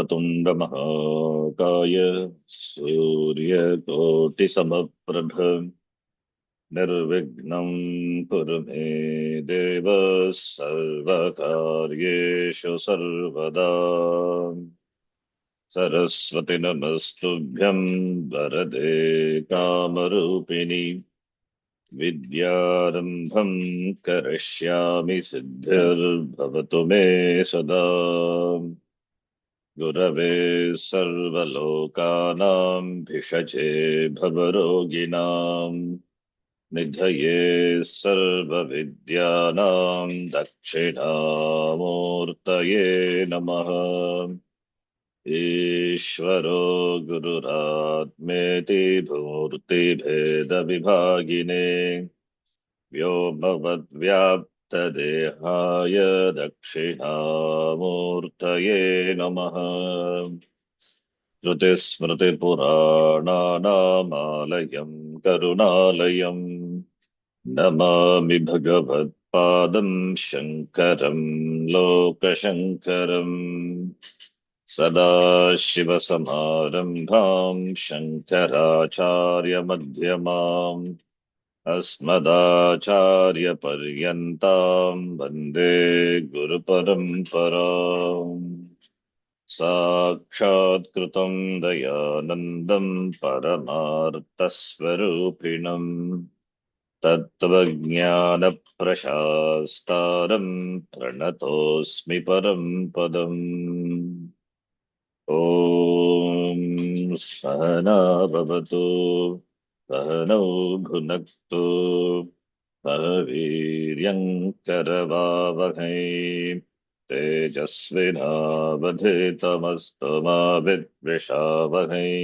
वक्रतुण्डमहाकाय सूर्यकोटिसमप्रभ निर्विघ्नं कुरु मे देव सर्वकार्येषु सर्वदा। सरस्वति नमस्तुभ्यं वरदे कामरूपिणि विद्यारम्भं करिष्यामि सिद्धिर्भवतु मे सदा। गुरवे सर्वलोकानां भिषजे भवरोगिणां निधये सर्वविद्यानां दक्षिणामूर्तये नमः। ईश्वरो गुरुरात्मेति मूर्तिभेदविभागिने व्योमवद्व्याप्तदेहाय दक्षिणामूर्तये नमः। श्रुतिस्मृतिपुराणानामालयं करुणालयं नमामि भगवत्पादं शङ्करं लोकशङ्करम्। सदाशिवसमारम्भां शङ्कराचार्यमध्यमाम् अस्मदाचार्यपर्यन्तां वन्दे गुरुपरम्पराम्। साक्षात्कृतं दयानन्दं परमार्थस्वरूपिणम् तत्त्वज्ञानप्रशास्तारं प्रणतोऽस्मि परं पदम्। ॐ सहना भवतु सहनौ भुनक्तु सह वीर्यङ्करवावहै तेजस्विनावधीतमस्तु मा विद्विषावहै।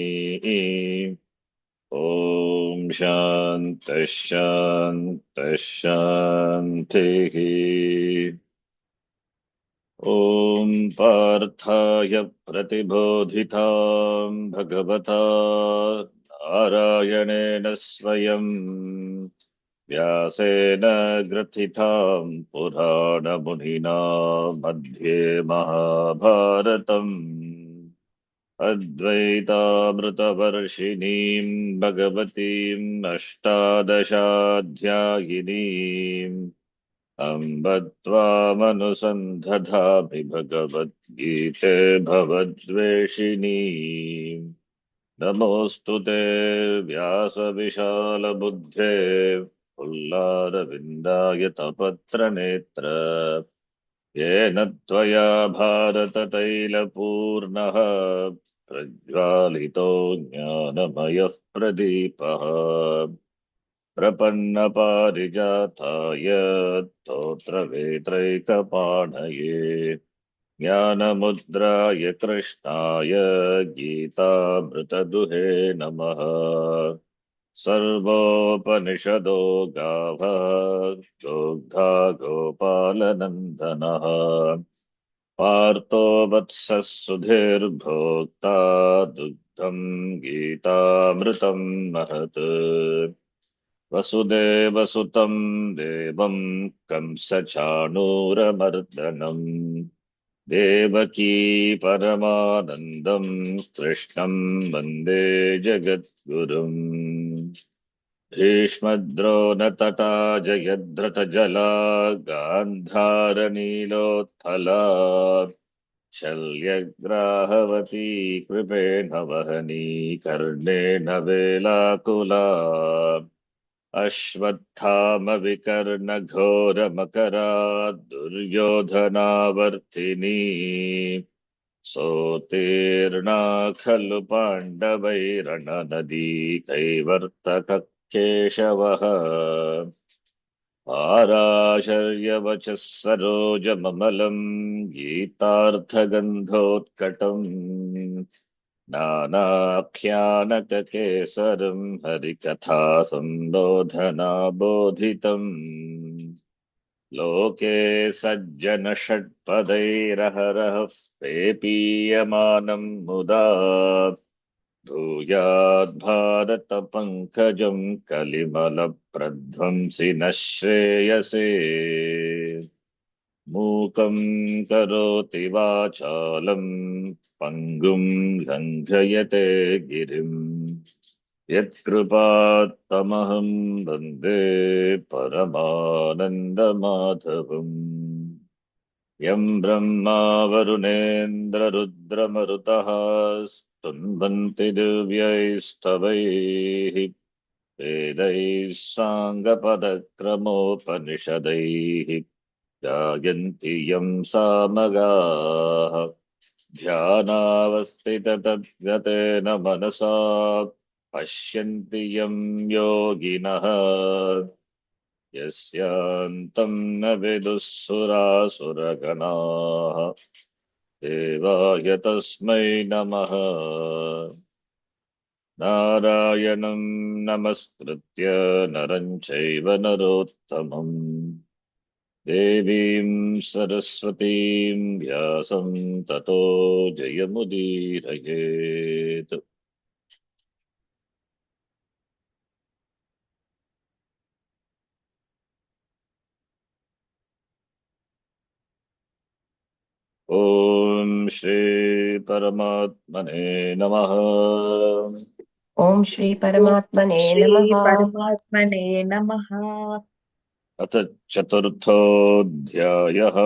ॐ शान्तिः शान्तिः शान्तिः। ॐ पार्थाय प्रतिबोधितां भगवता नारायणेन स्वयं व्यासेन ग्रथितां पुराणमुनिना मध्ये महाभारतम् अद्वैतामृतवर्षिणीं भगवतीम् अष्टादशाध्यायिनीम् अम्ब त्वामनुसन्धधामि भगवद्गीते भवद्वेषिणी। नमोऽस्तु ते व्यासविशालबुद्धे पुल्लारविन्दायतपत्रनेत्र येन त्वया भारततैलपूर्णः प्रज्वालितो ज्ञानमयः प्रदीपः। प्रपन्नपारिजाताय स्तोत्रवेत्रैकपाणये ज्ञानमुद्राय कृष्णाय गीतामृतदुहे नमः। सर्वोपनिषदो गावः दुग्धा गोपालनन्दनः पार्थो वत्सः सुधीर्भोक्ता दुग्धं गीतामृतं महत्। वसुदेवसुतं देवं कंसचाणूरमर्दनम् देवकी परमानन्दं कृष्णं वन्दे जगद्गुरुम्। भीष्मद्रोणतटा जयद्रथजला गान्धारनीलोत्पला शल्यग्राहवती कृपेण वहनी कर्णेन वेलाकुला अश्वत्थामविकर्णघोरमकरा दुर्योधनावर्तिनी सोत्तीर्णा खलु पाण्डवैरणनदी कैवर्तकः केशवः। पाराशर्यवचः सरोजममलं गीतार्थगन्धोत्कटम् नानाख्यानककेसरं हरिकथा संबोधनाबोधितम्। लोके सज्जनषट्पदैरहरः पेपीयमानं मुदा भूयाद्भारतपङ्कजं कलिमलप्रध्वंसिनः श्रेयसे। मूकं करोति वाचालं पङ्गुं लङ्घयते गिरिम् यत्कृपात्तमहं वन्दे परमानन्दमाधवम् यं ब्रह्मा वरुणेन्द्ररुद्रमरुतः स्तुन्वन्ति दिव्यैस्तवैः वेदैः साङ्गपदक्रमोपनिषदैः गायन्ति यं सामगाः ध्यानावस्थिततद्गतेन मनसा पश्यन्ति यं योगिनः यस्यान्तं न विदुःसुरासुरगणाः देवाय तस्मै नमः नारायणं नमस्कृत्य नरं चैव नरोत्तमम् देवीं सरस्वतीं व्यासं ततो जयमुदीरयेत्। ॐ श्री परमात्मने नमः। ओम श्री ॐ परमात्मने श्री नमः। परमात्मने नमः। अथ चतुर्थोऽध्यायः।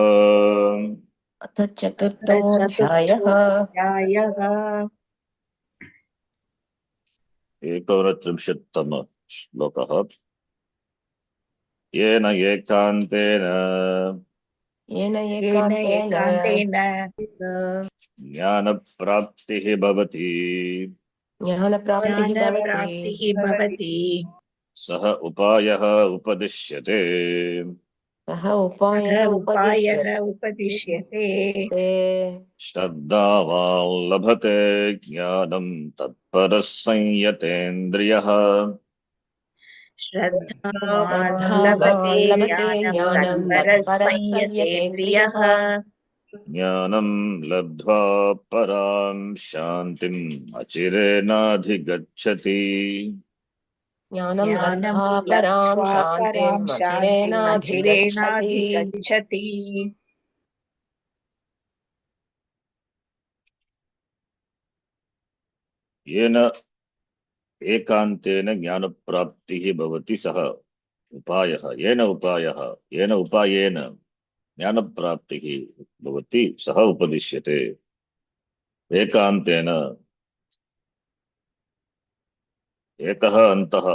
अथ चतुर्थोऽध्यायः। चतुर्थोऽध्यायः। एकोनत्रिंशत्तमः श्लोकः। येन एकान्तेन येन येन एकान्तेन एकान्तेन ज्ञानप्राप्तिः भवति ज्ञानप्राप्तिः भवति ज्ञानप्राप्तिः भवति सः उपायः उपदिश्यते। सः सः उपायः उपायः उपदिश्यते उपदिश्यते। श्रद्धावान् लभते ज्ञानं तत्परः संयतेन्द्रियः श्रद्धावान् लभते श्रद्धावान् लभते ज्ञानं ज्ञानं तत्परः तत्परः संयतेन्द्रियः। संयतेन्द्रियः। ज्ञानं लब्ध्वा परां शान्तिम् अचिरेणाधिगच्छति। ज्ञानं ज्ञानं लब्ध्वा परां लब्ध्वा परां शान्तिम् शान्तिम् अचिरेणाधिगच्छति। अचिरेणाधिगच्छति। येन एकान्तेन ज्ञानप्राप्तिः भवति सः उपायः। येन उपायेन ज्ञानप्राप्तिः भवति सः उपदिश्यते। एकान्तेन एकः अन्तः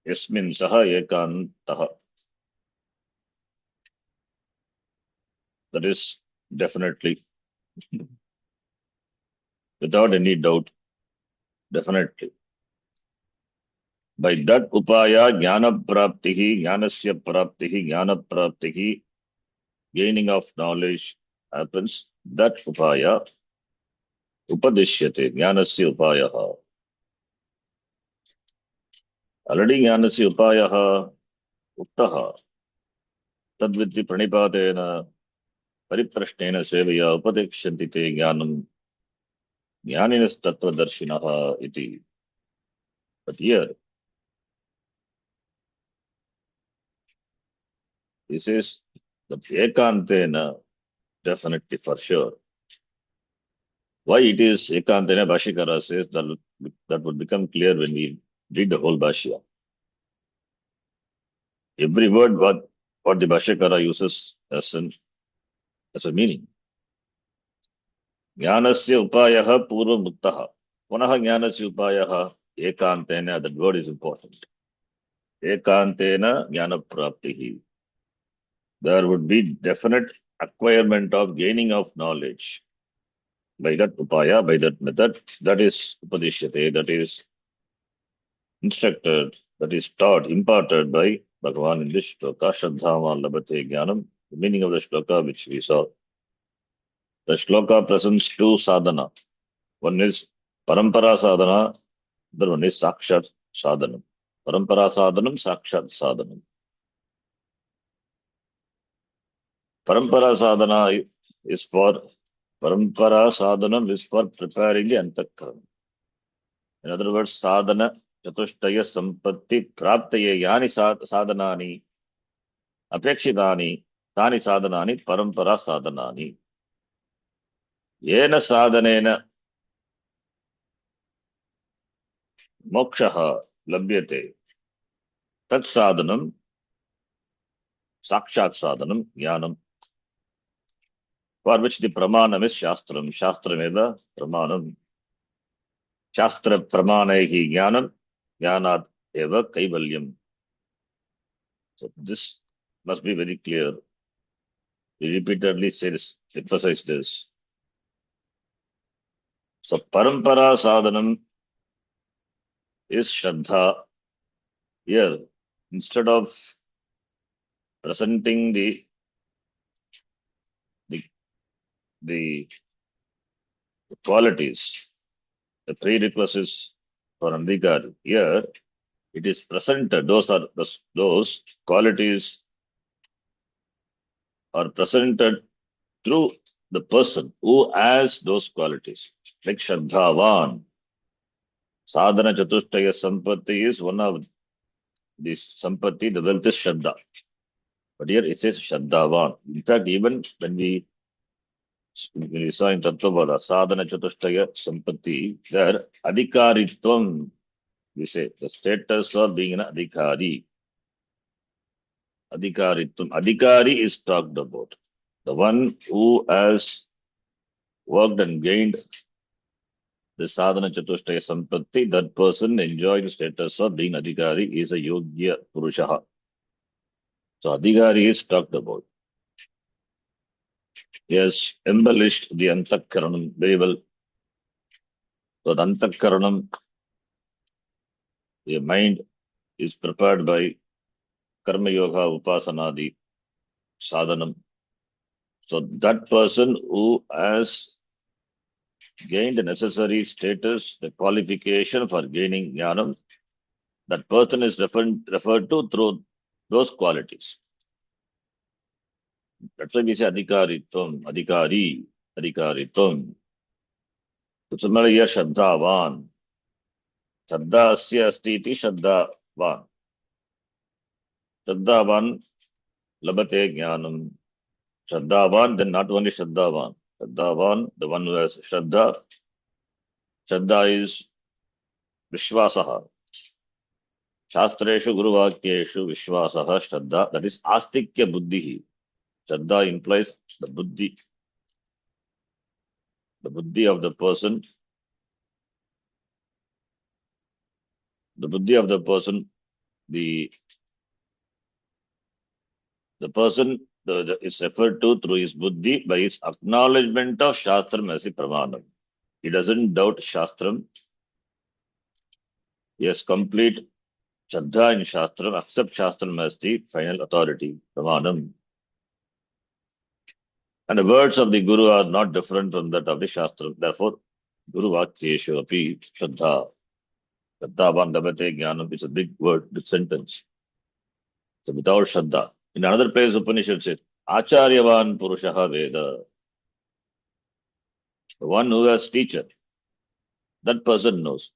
यस्मिन् सः एकान्तः, that is definitely, without any doubt, definitely. By that upaya jnana praptihi, gaining of knowledge happens. That upaya upadishyate, jnanasya upayaha. Already jnanasya upayaha uktaha, tadvitti pranipadena परिप्रश्नेन सेवया उपदेक्ष्यन्ति ते ज्ञानं ज्ञानिनस्तत्त्वदर्शिनः इति. But here he says that ekantena, definitely for sure. Why it is ekantena, Bhashikara says that would become clear when we read the whole Bhashya. Every word what the Bhashikara uses as a meaning. Jnanasya upayaha purva muttaha. Punaha jnanasya upayaha ekantena, that word is important. Ekantena jnana praptihi. There would be definite acquirement of gaining of knowledge by that upaya, by that method. That is upadishyate, that is instructed, that is taught, imparted by Bhagavan in this shloka. Shraddhama labhate jnanam. The meaning of the shloka which we saw. The shloka presents two sadhana. One is parampara sadhana, the other one is sakshat sadhanam. Parampara sadhanam, sakshat sadhanam. Parampara sadhana is for Parampara sadhanam is for preparing the antakarana. In other words, sadhana chatushtaya sampatti praptaye yani sadhanani apekshitani Tani sadhanani parampara sadhanani. Yena sadhanena mokshaha labhyate. Tat sadhanam sakshat sadhanam jnanam. For which the pramanam is shastram. Shastrameda pramanam. Shastra pramanaihi jnanam. Jnanat eva kaivalyam. So this must be very clear. We repeatedly say this, emphasize this. So parampara sadhanam is Shraddha. Here, instead of presenting the, the qualities, the prerequisites for Andhikar, here it is presented. Those qualities are presented through the person who has those qualities. Like Shraddhavan. Sadhana Chatushtaya Sampatti is one of these Sampatti, the wealth is Shraddha. But here it says Shraddhavan. In fact, even when we saw in Tattvavada, Sadhana Chatushtaya Sampatti, there Adhikaritvam, we say, the status of being an Adhikari. Adhikaritvam. Adhikari is talked about. The one who has worked and gained the Sadhana Chatushtaya Sampatti, that person enjoying the status of being Adhikari is a Yogya Purushaha. So Adhikari is talked about. He has embellished the Antakaranam very well. So the Antakaranam, the mind, is prepared by Karma Yoga Upasanadi Sadhanam. So that person who has gained the necessary status, the qualification for gaining jnanam, that person is referred to through those qualities. That's why we say Adhikaritvam, Adhikari, Adhikaritvam. So similarly here Shraddhavan. Shraddha asya asti iti Shraddhavan. Shraddhavan labate jnanam. Shraddhavan, then not only Shraddhavan. Shraddhavan, the one who has Shraddha. Shraddha is Vishwasaha. Shastreshu Guruvakyeshu Vishwasaha Shraddha. That is Astikya Buddhihi. Shraddha implies the Buddhi. The Buddhi of the person. The Buddhi of the person. The person is referred to through his Buddhi by his acknowledgement of Shastram as a Pramanam. He doesn't doubt Shastram. He has complete Shraddha in Shastram, accept Shastram as the final authority, Pramanam. And the words of the Guru are not different from that of the Shastram. Therefore, Guru Vakyeshu api Shraddha. Shraddhavan Dabate Jnanam is a big word, big sentence. So without Shraddha. In another place, Upanishad says, Acharyavan Purushaha Veda. The one who has teacher, that person knows.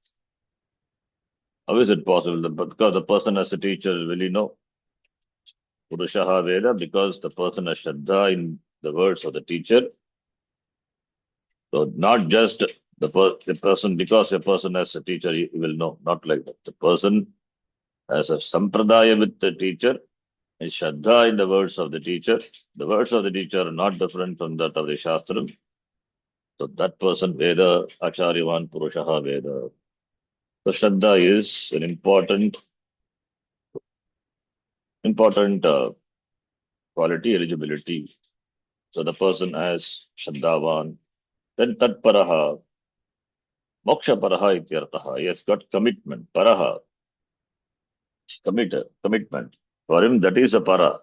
How is it possible? Because the person has a teacher, will he know? Purushaha Veda, because the person has Shraddha in the words of the teacher. So not just the person, because a person has a teacher, he will know. Not like that. The person has a sampradaya with the teacher, is Shraddha in the words of the teacher. The words of the teacher are not different from that of the Shastram. So that person, Veda, Acharyavan Purushaha Veda. So Shraddha is an important quality, eligibility. So the person has Shraddhavan. Then Tatparaha, Moksha Paraha Ityartaha. He has got commitment. Paraha, commitment. For him, that is a para.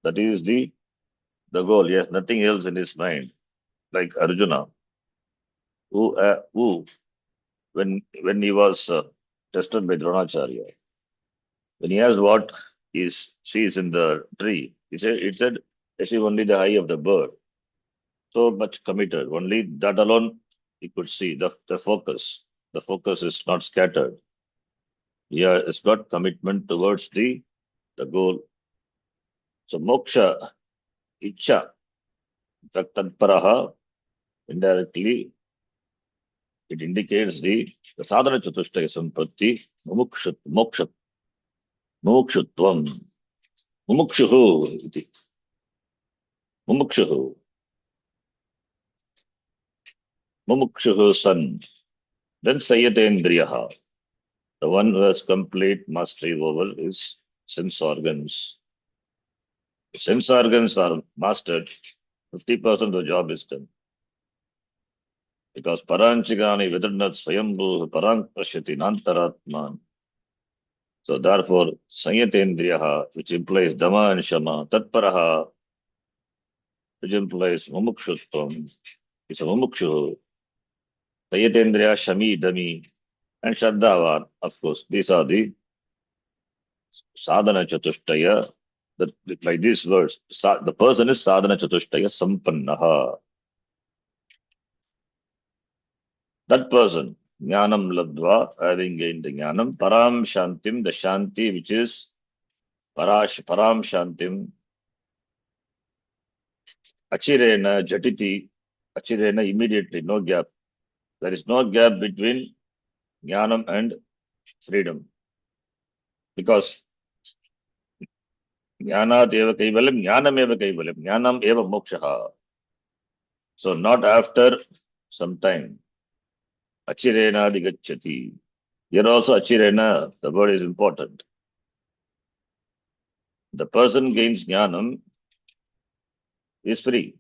That is the goal. He has nothing else in his mind. Like Arjuna, who when he was tested by Dronacharya, when he has what he sees in the tree, it said, I see only the eye of the bird. So much committed. Only that alone he could see the focus. The focus is not scattered. He has got commitment towards the goal. So moksha Icha. In fact, tatparaha, indirectly, it indicates the sadhana chatushtaya sampatti, mumukshutvam, mumukshuhu, iti, mumukshuhu, mumukshuhu san. Then sayatendriyaha. The one who has complete mastery over his sense organs. The sense organs are mastered, 50% of the job is done. Because paranchigani vidurnat swayambhu parang pashyati nantaratman. So therefore, sanyatendriyaha, which implies dhamma and shama, tatparaha, which implies mumukshutvam, is a mumukshu, sanyatendriya, shami, dami, and shraddhavan. Of course, these are the sadhana chatushtaya. That by these words, the person is sadhana chatushtaya sampannaha. That person, jnanam labdva, having gained the jnanam, param shantim, the shanti which is param shantim, achirena jatiti, achirena immediately, no gap. There is no gap between jnanam and freedom. Because jnanat eva kaivalyam, jnanam eva kaivalyam, jnanam eva mokshaha. So not after some time. Achirena digacchati. Here also achirena, the word is important. The person gains jnanam is free.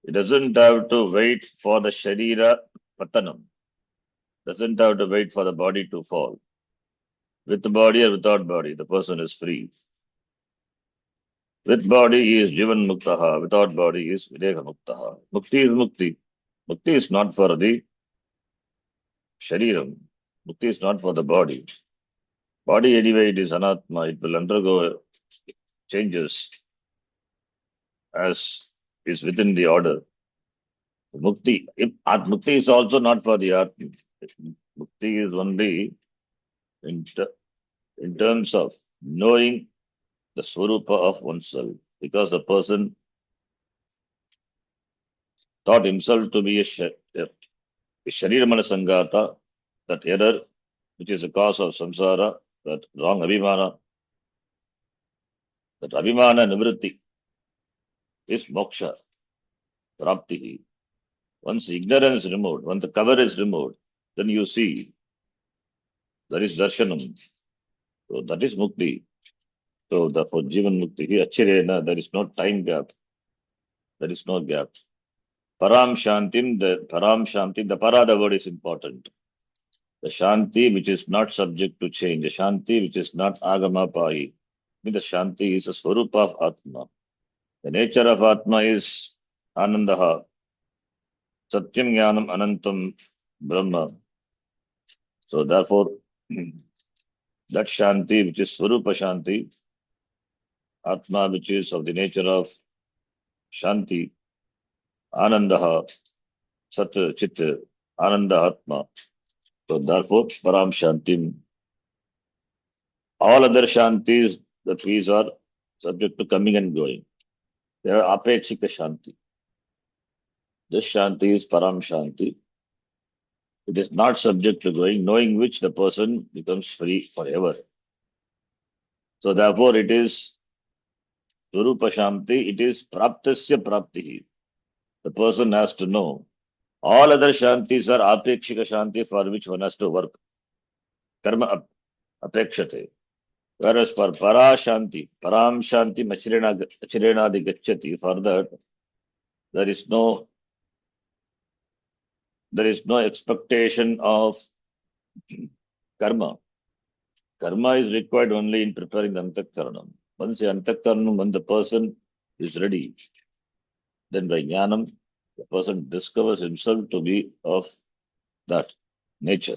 It doesn't have to wait for the sharira patanam. Doesn't have to wait for the body to fall. With the body or without body, the person is free. With body he is jivan muktaha. Without body he is videka muktaha. Mukti is mukti. Mukti is not for the shariram. Mukti is not for the body. Body anyway, it is anatma. It will undergo changes as is within the order. Mukti. Mukti is also not for the atma. Mukti is only in terms of knowing the swarupa of oneself. Because the person thought himself to be a shariramana sangata, that error which is the cause of samsara, that wrong abhimana, that abhimana nivritti is moksha, prapti. Once ignorance is removed, once the cover is removed, then you see there is darshanam. So that is mukti. So therefore jivan mukti, achirena, there is no time gap. There is no gap. Param shantim, the para, the word is important. The shanti which is not subject to change, the shanti which is not agama pahi. The shanti is a swarupa of Atma. The nature of Atma is Anandaha, Satyam Jnanam Anantam Brahma. So therefore, that shanti which is swarupa shanti, Atma which is of the nature of shanti, Anandaha, Sat, Chit, Ananda Atma. So therefore, Param Shantim. All other shantis, the trees are subject to coming and going. They are apechika shanti. This shanti is param shanti. It is not subject to going, knowing which the person becomes free forever. So therefore it is Surupa Shanti, it is praptasya praptihi. The person has to know. All other shantis are apekshika shanti for which one has to work. Karma apekshate. Whereas for para shanti, param shanti achirenadi gacchati, for that there is no expectation of karma. Karma is required only in preparing the antakaranam. Once the antakaranam, when the person is ready, then by jnanam, the person discovers himself to be of that nature.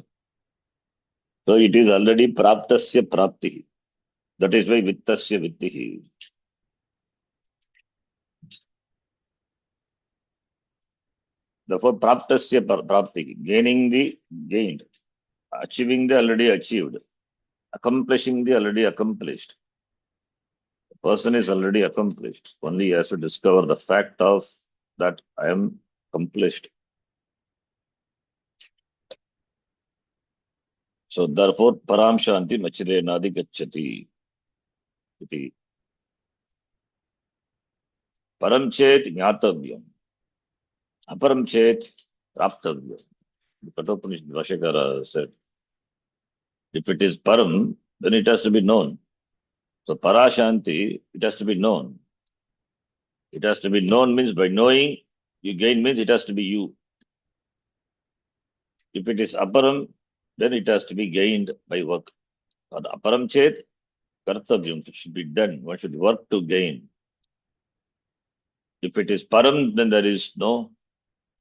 So it is already praptasya praptihi. That is why vittasya vittihi. Therefore, praptasya praptihi, gaining the gained, achieving the already achieved, accomplishing the already accomplished. The Person is already accomplished. Only he has to discover the fact of that I am accomplished. So therefore, param shanti machirenadi gacchati. Iti. Param chet jnatavyam. Aparam chet praptavyam. The Kathopanishad Vashakara said, if it is param, then it has to be known. So parashanti, it has to be known. It has to be known means by knowing, you gain means it has to be you. If it is aparam, then it has to be gained by work. Or aparam chet, kartavyam, it should be done. One should work to gain. If it is param, then there is no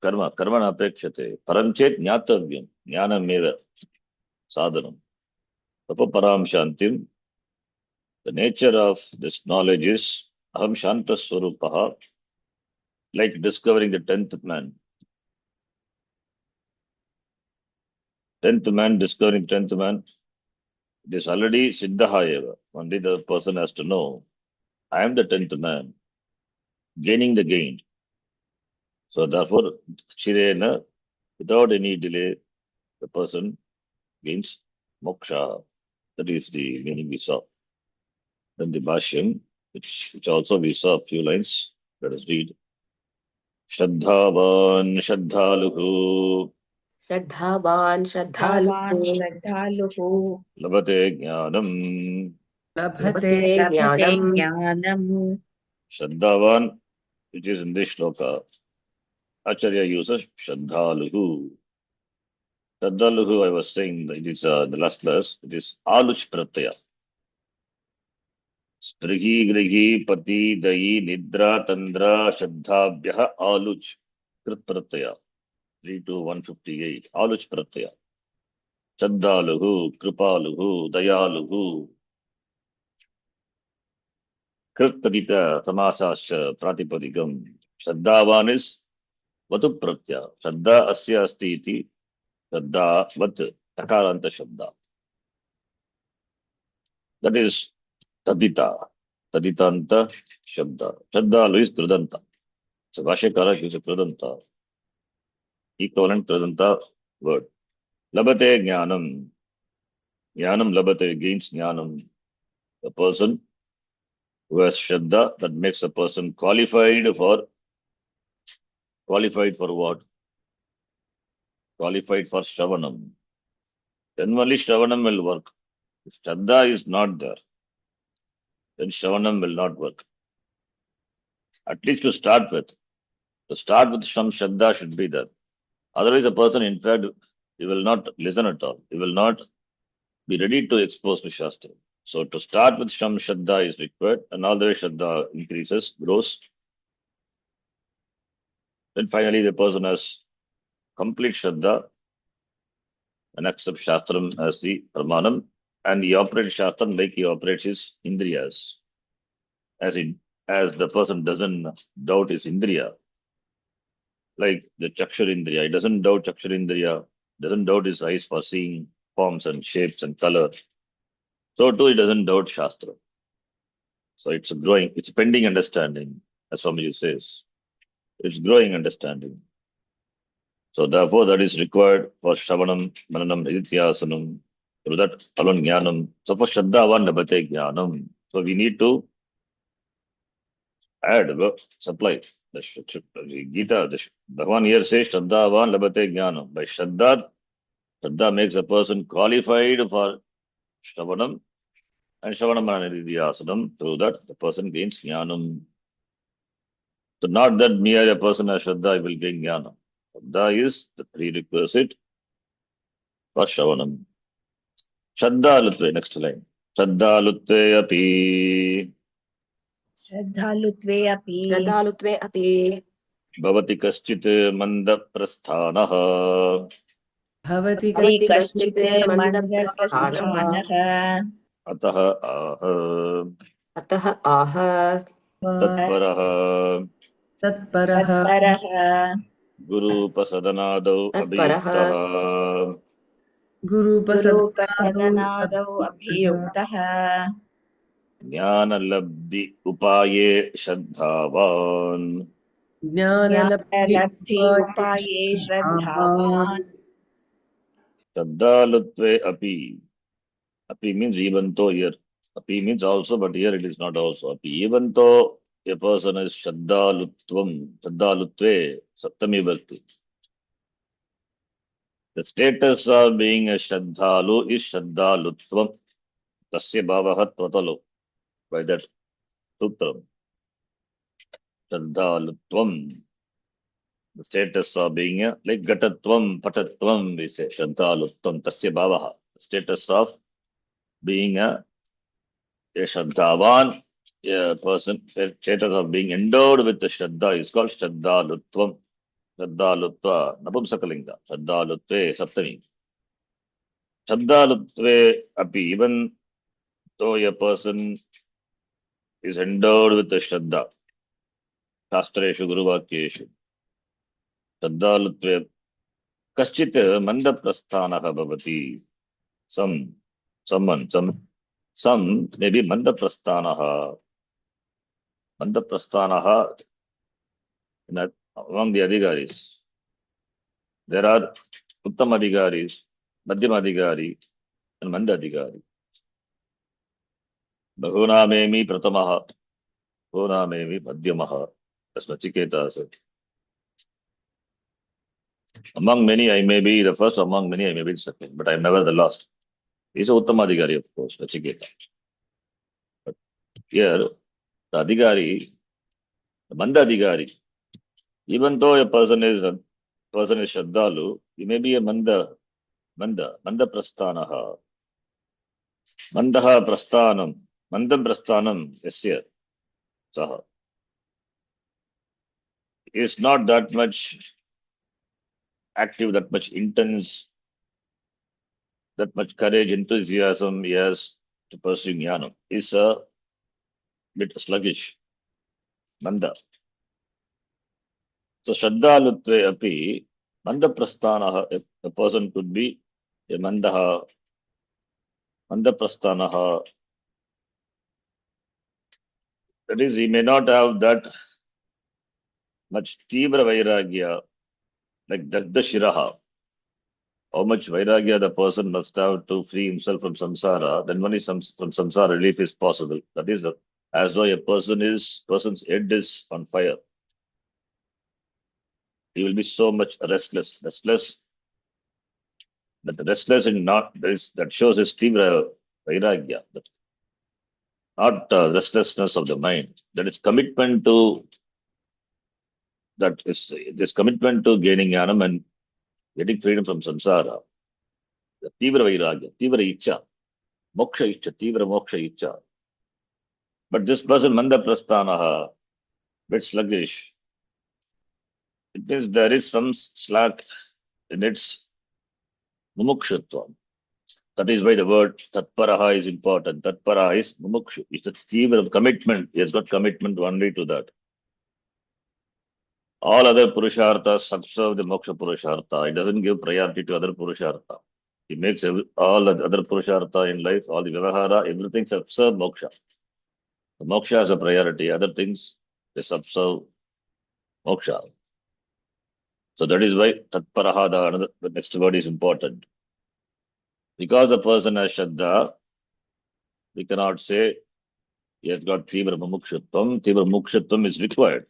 karma. Karma apekshate. Param chet jnatavyam. Jnana mera sadhanam. Tapa param shantim. The nature of this knowledge is aham shanta swarupaha, like discovering the 10th man. 10th man, discovering 10th man, it is already siddhaha eva. Only the person has to know, I am the 10th man, gaining the gain. So therefore, chirena, without any delay, the person gains moksha. That is the meaning we saw. Then the Bhashyam, which also we saw a few lines. Let us read. Shraddhavan Shraddhaluhu Shraddhavan Dhavan Shraddhaluhu Shraddhaluhu Labhate Jnanam. Labhate Labhate Jnanam. Jnanam. Shraddhavan, which is in this shloka, Acharya uses Shraddhaluhu. Shraddhaluhu, I was saying, it is the last class, it is Aluch Pratyaya. Sprihi, Grihi, Pati, Dayi, Nidra, Tandra, Shraddhabhyaha, Aluch, Krit Pratyaya. 3 to 158. Aluch Pratyaya. Shraddhaluhu, Kripaluhu, Dayaluhu. Krit Tadita, Samasascha, Pratipadikam. Shraddhavan is Vatu Pratyaya. Shraddha Asya Asti iti. Shraddha Vat Takaranta Shabda. That is Tadita. Taditanta Shabda. Shraddhalu is Kridanta. So Vashakara is a Kridanta. Equivalent Kridanta word. Labate Jnanam. Jnanam Labate gains Jnanam. The person who has Shraddha, that makes a person qualified for what? Qualified for Shravanam. Then only Shravanam will work. If Shraddha is not there, then Shravanam will not work. At least to start with. To start with some Shraddha should be there. Otherwise, the person, in fact, he will not listen at all. He will not be ready to expose to Shastra. So to start with some Shraddha is required, and all the way Shraddha increases, grows. Then finally, the person has complete Shraddha and accepts Shastram as the Pramanam, and he operates Shastram like he operates his Indriyas. As the person doesn't doubt his Indriya, like the Chakshur Indriya, he doesn't doubt Chakshur Indriya, doesn't doubt his eyes for seeing forms and shapes and color. So too, he doesn't doubt Shastra. So it's pending understanding, as Swamiji says. It's growing understanding. So therefore, that is required for Shravanam, Mananam, Nidityasanam, through that alone Jnanam. So for Shraddhavan Labhate Jnanam. So we need to add, supply. The Gita, Bhagavan here says Shraddhavan Labhate Jnanam. By Shraddha makes a person qualified for Shravanam and Shravanam and Nidityasanam. Through that, the person gains Jnanam. So not that mere a person has Shraddha will gain Jnana. Shraddha is the prerequisite for Shravanam. Shraddhalutve, next line. Shraddhalutve api Shraddhalutve api Shraddhalutve api bhavati kaschit manda prasthanaha Bhavati te Bhavati kaschit kaschit mandaprasthanah mandaprasthanah ataha aha Atah aha tatparaha Tatparaha tatparah guru pasadanadau Tatparah abhiyuktaha Guru guru Pasadhanadau pasadanadau abhiyuktah ज्ञानलब्धि उपाये श्रद्धावान् ज्ञानलब्धि ज्ञानलब्धि उपाये उपाये श्रद्धावान् श्रद्धावान् श्रद्धालुत्वे अपि. Api means even though here. Api means also, but here it is not also. Api, even though a person is Shraddhalutve, Saptami Bhakti. The status of being a Shraddhalu is Shraddhalutvam. Tasya Bhavahat Vatalo. By that sutram. Shraddhalutvam. The status of being a, like Gatatvam, Patatvam, we say, Shraddhalutvam, Tasya Bhavaha. The status of being a Shraddhavan, a person, a status of being endowed with the Shraddha is called Shraddhalutvam. Shraddhalutva, Napumsakalinga, Shraddhalutve, Saptami. Shraddhalutve api, even though a person is endowed with the Shraddha, Shastreshu, Guruvakyeshu, Shraddhalutve, Kaschit Mandaprasthanaha bhavati. Someone, some maybe Mandaprasthanaha. Mandaprasthanaha, among the Adhigaris. There are Uttam Adhigaris, Madhyam Adhigari, and Manda Adhigari. Bahunamemi Pratamaha, Bahunamemi Madhyamaha. That's Nachiketa said. Among many, I may be the first, among many, I may be the second, but I am never the last. He's an Uttam Adhigari, of course, Nachiketa. But here, the Adhigari, the Manda Adhigari, even though a person is Shraddalu, he may be a Manda Prasthanaha. Mandaha Prasthanam, Mandam Prasthanam, Yasya, Saha. Is not that much active, that much intense, that much courage, enthusiasm he has to pursue jnana. Is a bit sluggish. Manda. So Shraddhalutve api, Manda Prasthanaha, a person could be a Mandaha, Manda Prasthanaha. That is, he may not have that much Tibra Vairagya, like Dagda Shiraha. How much Vairagya the person must have to free himself from samsara, then only from samsara relief is possible. That is, as though a person's head is on fire. He will be so much restless. That restless and not, that shows his Tibra Vairagya. Not restlessness of the mind. That is commitment to, that is this commitment to gaining jnanam and getting freedom from samsara. The Tibra Vairagya, Tibra Icha, Moksha Icha, Tibra Moksha Icha. But this person, Manda Prasthanaha, bit sluggish. It means there is some slack in its mumukshutva. That is why the word tatparaha is important. Tatparaha is mumukshu. It's a theme of commitment. He has got commitment only to that. All other purusharthas subserve the moksha purushartha. It doesn't give priority to other purushartha. He makes all the other purushartha in life, all the vyavahara, everything subserve moksha. The moksha has a priority. Other things, they subserve moksha. So that is why tatparaha, the next word is important. Because the person has Shraddha, we cannot say he has got Tibra Mumukshutvam. Tibra Mumukshutvam is required.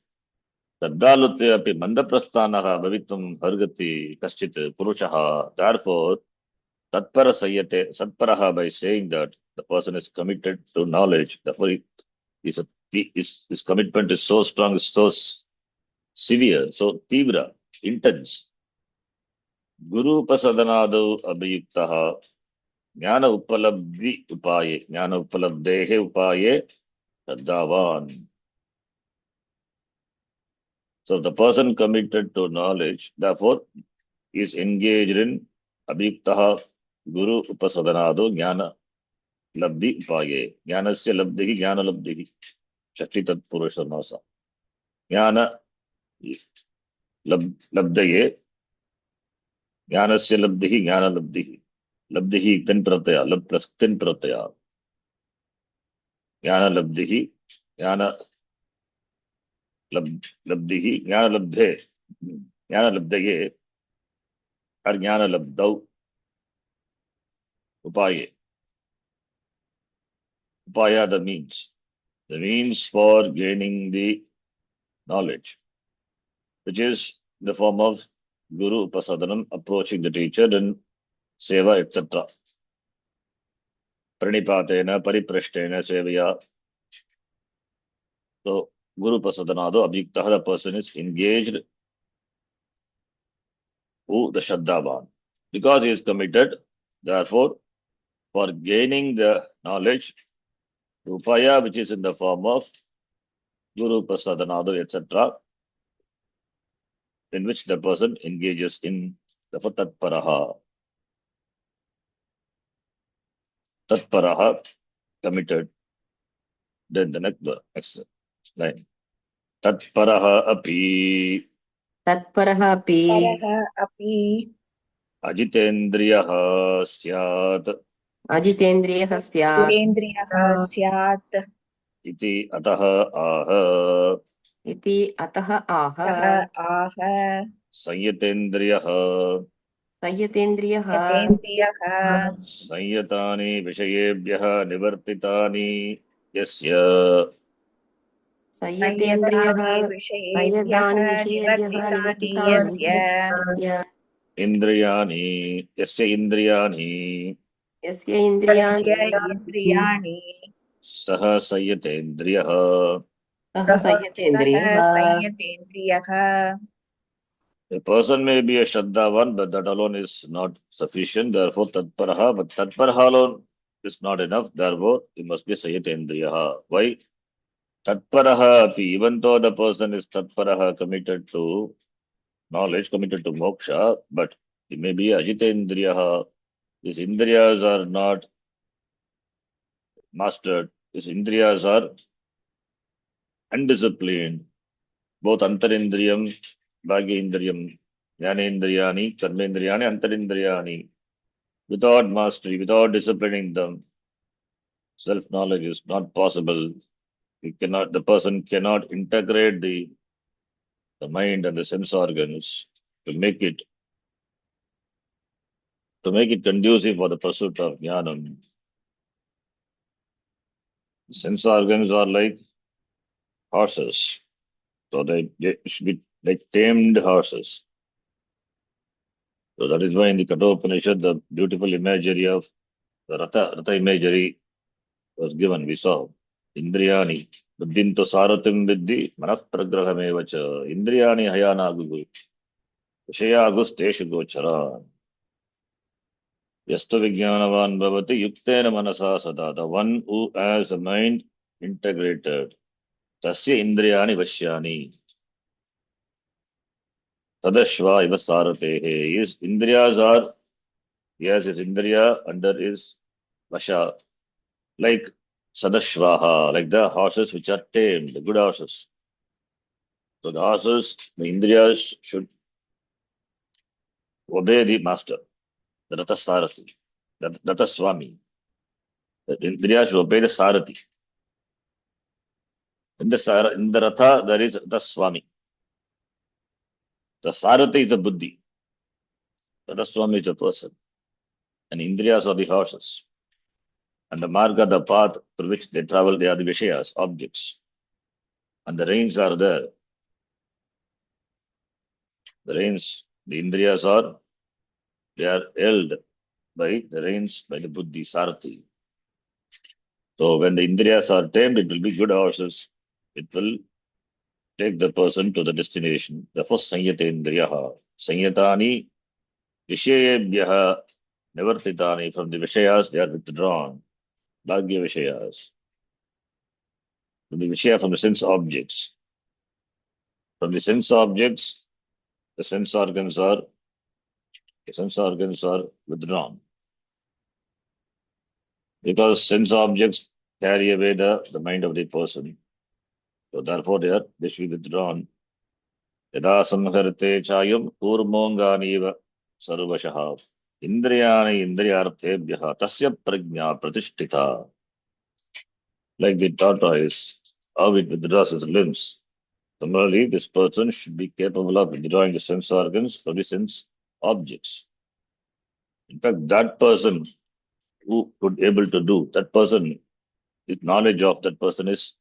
Shraddhalutve api mandaprasthanaha bhavitum hargati kaschit purushaha. Therefore, tatpara sayyate, satparaha, by saying that the person is committed to knowledge. Therefore, his commitment is so strong, is so severe, so Tibra, intense. Guru pasadanadu abhayuktaha. Jnana upalabdhi upaye, jnana upalabdehe upaye, Shraddhavan. So the person committed to knowledge, therefore, is engaged in abhiktaha guru upasadanado jnana labdhi upaye. Jnanasya labdhihi jnana labdhihi. Shakti tat purusha nasa. Jnana labdhaye, jnanasya labdhihi jnana labdhihi. Labdhihi tin prataya, lab plus tin prataya. ज्ञान लब्धि ज्ञान लब्धि ज्ञान लब्धे ज्ञान लब्धये और ज्ञान लब्धौ upaye. Upaya the means for gaining the knowledge, which is in the form of guru upasadanam, approaching the teacher, and seva, etc. Pranipatena, pariprashtena, sevaya. So, guru upasadanado abhiktaha, the person is engaged, who the Shraddhavan. Because he is committed, therefore, for gaining the knowledge, the upaya, which is in the form of guru upasadanado, etc., in which the person engages in the tatparaha. Tatparaha, committed. Then the next line. Tatparaha api तत्परः अपि परः अपि ajitendriyaha syat अजितेन्द्रियः स्यात् जितेन्द्रियः स्यात् iti ataha aha इति अतः आह तः आह संयतेन्द्रियः संयतेन्द्रियः यतेन्द्रियः संयतानि विषयेभ्यः निवर्तितानि यस्य संयतेन्द्रियः संयतानि विषयेभ्यः संयतानि विषयेभ्यः निवर्तितानि निवर्तितानि यस्य यस्य इन्द्रियाणि यस्य इन्द्रियाणि यस्य इन्द्रियाणि यस्य इन्द्रियाणि सः संयतेन्द्रियः. सः सः संयतेन्द्रियः संयतेन्द्रियः. A person may be a Shraddhavan, but that alone is not sufficient. Therefore, Tatparaha, but Tatparaha alone is not enough. Therefore, he must be Sayatendriyaha. Why? Tatparaha api, even though the person is Tatparaha, committed to knowledge, committed to moksha, but he may be Ajitendriyaha. His Indriyas are not mastered. His Indriyas are undisciplined. Both Antarindriyam, Bhagyendriyam, Jnanendriyani, Karmendriyani, Antarindriyani. Without mastery, without disciplining them, self-knowledge is not possible. The person cannot integrate the mind and the sense organs to make it conducive for the pursuit of jnanam. The sense organs are like horses. So they should be like tamed horses. So that is why in the Kathopanishad, the beautiful imagery of the Ratha imagery was given. We saw Indriyani, Buddhinto Saratim Viddhi, Manaf Pragrahamevacha, Indriyani Hayanagu, Vishayagus Teshu Gochara, Yastu Vijnanavan Bhavati, Yuktena Manasa Sada, the one who has the mind integrated, Tasya Indriyani Vashyani, Tadashva Iva Saratehe, his Indriyas are, he has his Indriya under his Vasha, like Sadashvaha, like the horses which are tamed, the good horses. So the horses, the Indriyas should obey the master, the Ratha Sarathi, the Ratha Swami. The Indriyas should obey the Sarathi. In the Ratha, there is the Swami. The Sarathi is the Buddhi. The Swami is the person. And Indriyas are the horses. And the Marga, the path through which they travel, they are the Vishayas, objects. And the reins are there. The reins, the Indriyas are, they are held by the reins, by the Buddhi, Sarathi. So when the Indriyas are tamed, it will be good horses. It will take the person to the destination. Therefore, Sanyatendriyaha. Sanyatani Vishayebhyaha Nivartitani. From the Vishayas, they are withdrawn. Bhagya Vishayas. From the Vishaya, from the sense objects. From the sense objects, the sense organs are withdrawn. Because sense objects carry away the mind of the person. So therefore they should be withdrawn. Yada samharate chayam kurmonganiva sarvashaha indriyani indriyarthebhyaha tasya prajna pratishtita. Like the tortoise, how it withdraws its limbs. Similarly, this person should be capable of withdrawing the sense organs from the sense objects. In fact, that person who could able to do, that person, his knowledge of that person is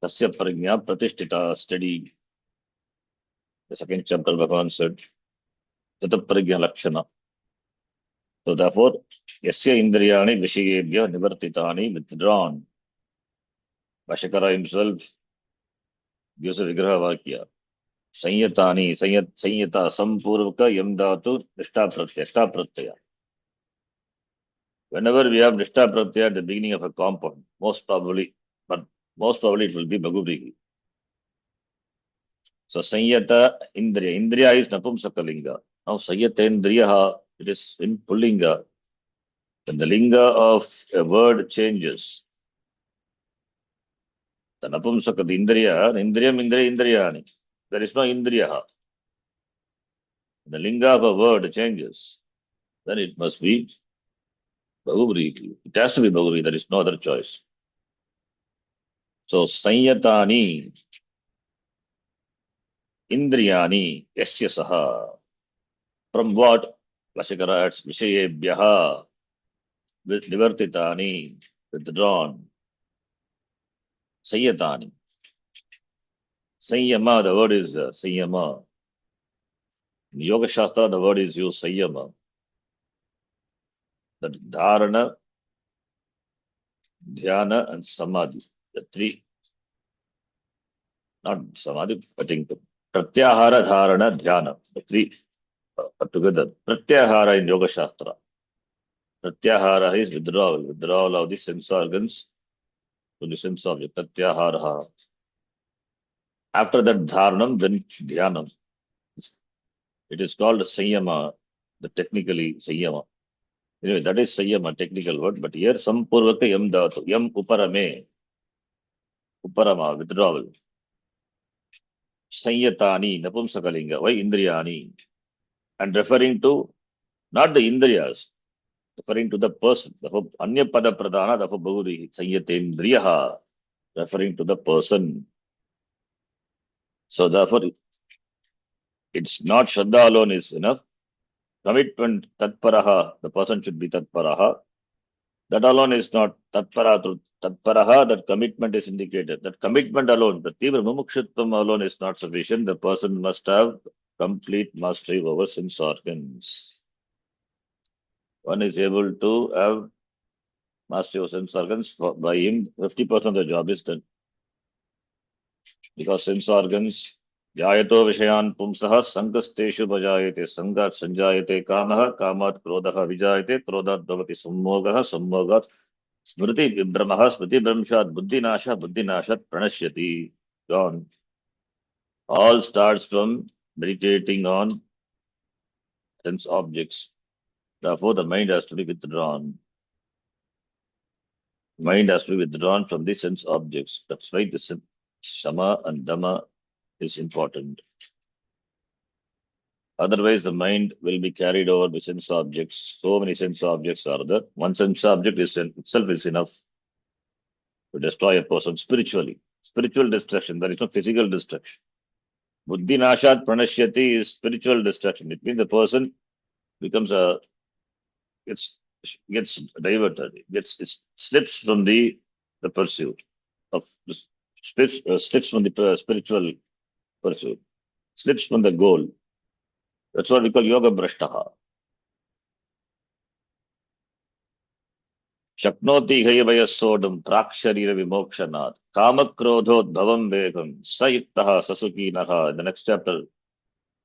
tasya prajna pratishtita, steady. The second chapter, Bhagavan said, tata prajna lakshana. So therefore, yasya indriyani vishayebhya nivartitani, withdrawn. Vashakara himself gives a vigraha vakya. Sanyatani, sanyata, sampurvaka, yam dhatu, nishta pratyaya. Whenever we have nishta pratyaya at the beginning of a compound, but most probably it will be Bhagavad. So sanyata indriya. Indriya is napumsakalinga. Now sanyata indriya, it is in pullinga. When the linga of a word changes, the napumsaka, the indriya, indriyani. There is no indriya. The linga of a word changes, then it must be Bhagavad. It has to be Bhagavad. There is no other choice. So sanyatani indriyani yasya saha. From what? Vashakara adds vishayebhyaha, with nivartitani, withdrawn. Sanyatani. Sanyama, the word is sanyama. In Yoga Shastra, the word is used sanyama. That dharana, dhyana, and samadhi. The three, not samadhi, I think pratyahara, dharana, dhyana. The three are together. Pratyahara in Yoga Shastra. Pratyahara is withdrawal. Withdrawal of the sense organs to the sense object. Pratyahara. After that dharanam, then dhyanam. It is called sanyama, the technically sanyama. Anyway, that is sanyama, technical word. But here, sampurvaka yam dhatu, yam uparame, uparama, withdrawal. Sanyatani, napumsakalinga, why indriyani? And referring to not the indriyas, referring to the person. Therefore, anya pada pradana, therefore, Bhagavad Sanyatendriyaha, referring to the person. So therefore, it's not Shraddha alone is enough. Commitment, tatparaha, the person should be tatparaha. That alone is not tatparaha. Tatparaha, that commitment is indicated. That commitment alone, the tivra mumukshutvam alone is not sufficient. The person must have complete mastery over sense organs. One is able to have mastery over sense organs. By him, 50% of the job is done. Because sense organs, Jayato Vishayan Pumsaha Sankasteshu Bajayate Sangat Sanjayate Kamaha Kamat Krodaha Vijayate Krodat Bhavati Sammogaha Sammogat Smriti Vibhramaha Smriti Brahmshat Buddhi Nashat Pranashyati. Gone. All starts from meditating on sense objects. Therefore, the mind has to be withdrawn. Mind has to be withdrawn from the sense objects. That's why the Sama and Dhamma is important. Otherwise, the mind will be carried over by sense objects. So many sense objects are there. One sense object itself is enough to destroy a person spiritually. Spiritual destruction. There is no physical destruction. Buddhi nashat pranashyati is spiritual destruction. It means the person becomes gets diverted. It slips from the pursuit of slips from the spiritual pursuit. Slips from the goal. That's what we call yoga brashtaha. Shaknoti hayavayasodam praksharira vimokshanat kamakrodho dhavam vegam sayuktaha sasuki naha. In the next chapter,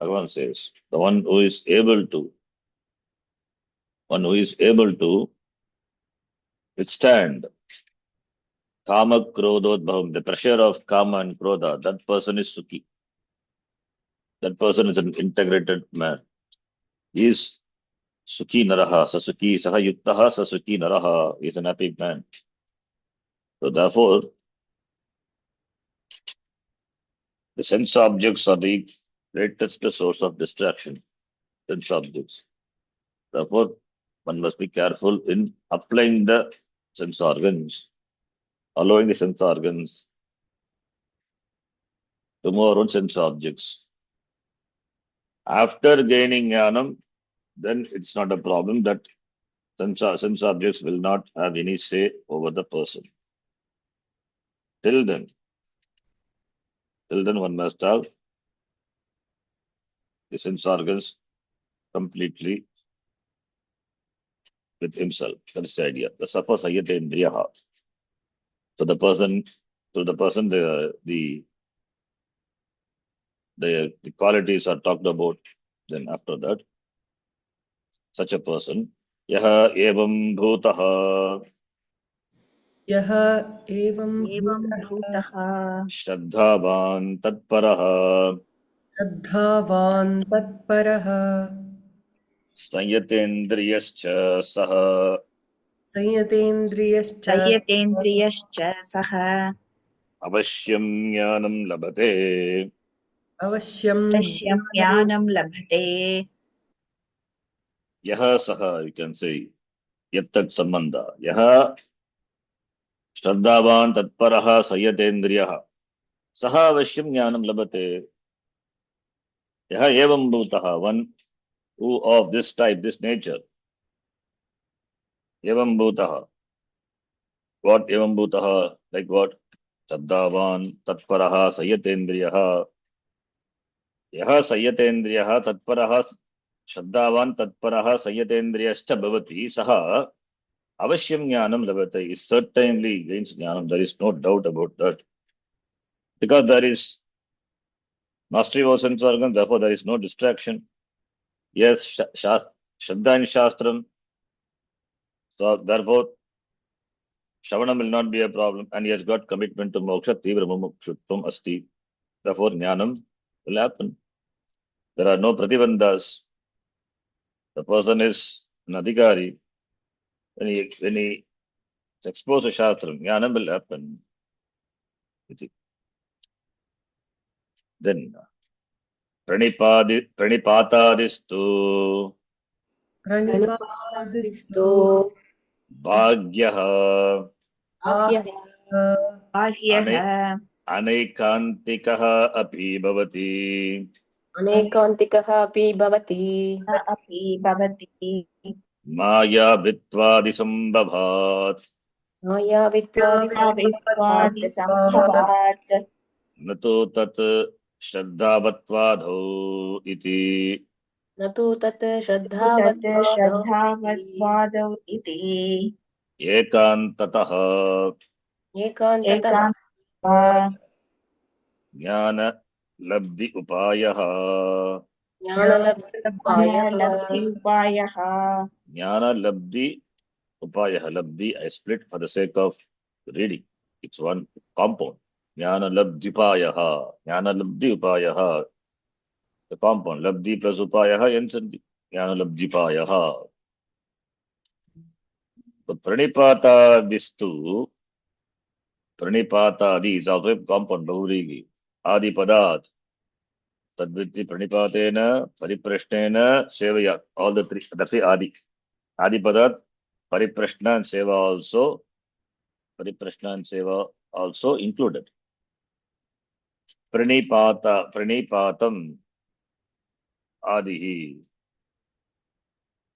Bhagavan says, the one who is able to withstand kama krodhodbhavam, the pressure of kama and krodha, that person is sukhi. That person is an integrated man. He is sukhi naraha, sasuki, saha yuktaha, sasuki naraha. He is an happy man. So therefore, the sense objects are the greatest source of distraction. Sense objects. Therefore, one must be careful in applying the sense organs. allowing the sense organs to move around sense objects. After gaining jnanam, then it's not a problem that sense objects will not have any say over the person. Till then one must have the sense organs completely with himself. That's the idea. The safa sayyate indriyaha. So the person, the qualities are talked about. Then after that, such a person, yaha evam bhutaha यः एवं एवं भूतः भूतः श्रद्धावान् तत्परः श्रद्धावान् तत्परः संयतेन्द्रियश्च सः संयतेन्द्रियश्च संयतेन्द्रियश्च सः अवश्यं ज्ञानं लभते. अवश्यं अवश्यं ज्ञानं लभते. यः सः, you can say, यत्तत् सम्बन्ध, यः श्रद्धावान् तत्परः संयतेन्द्रियः सः अवश्यं ज्ञानं लभते. यः एवं भूतः, one who of this type, this nature, एवं भूतः, what एवं भूतः, like what? श्रद्धावान् तत्परः संयतेन्द्रियः, यः संयतेन्द्रियः तत्परः श्रद्धावान् तत्परः संयतेन्द्रियश्च भवति सः अवश्यं ज्ञानं लभते. Is certainly gains jnanam. There is no doubt about that. Because there is mastery of sense organ, therefore there is no distraction. Yes, Shraddha in Shastram, so therefore Shravanam will not be a problem, and he has got commitment to moksha, Tivra Mumukshutvam Asti. Therefore Jnanam will happen. There are no pratibandhas. The person is an adhikari. When he is exposed to Shastram, Jnanam will happen. Then Pranipatadistu प्रणिपादिस्तु Bhagyah आह्यः बाह्यः Anaikantikah api bhavati अनेकान्तिकः अपि भवति अपि भवति. Maya Vitvadi Sambhavat मायावित्वादिसम्भवात् वित्वादिसम्भवात् Nato Tat Shraddhavattvadho iti न तु तत् तत् श्रद्धावद्वादौ श्रद्धावद्वादौ इति Ekantatah एकान्ततः एकान्तः Jnana Labdhi Upayah ज्ञानलब्धायः ज्ञानलब्धि उपायः. Jnana Labdhi Upayah. Labdhi I split for the sake of reading. It's one compound. Jnana Labdhi Upayah. Jnana Labdhi Upayah. The compound. Labdhi plus Upayah Yansanti. Jnana Labdhi Upayah. So Pranipata Distu. Pranipata Adi is also a compound. Bahurigi. Adi Padat. Tadvitti Pranipatena. Pariprashtena. Sevaya. All the three. That's the Adi. Adi Padat. Pariprashna and Seva also. Pariprashna and Seva also included. Pranipatam Adihi.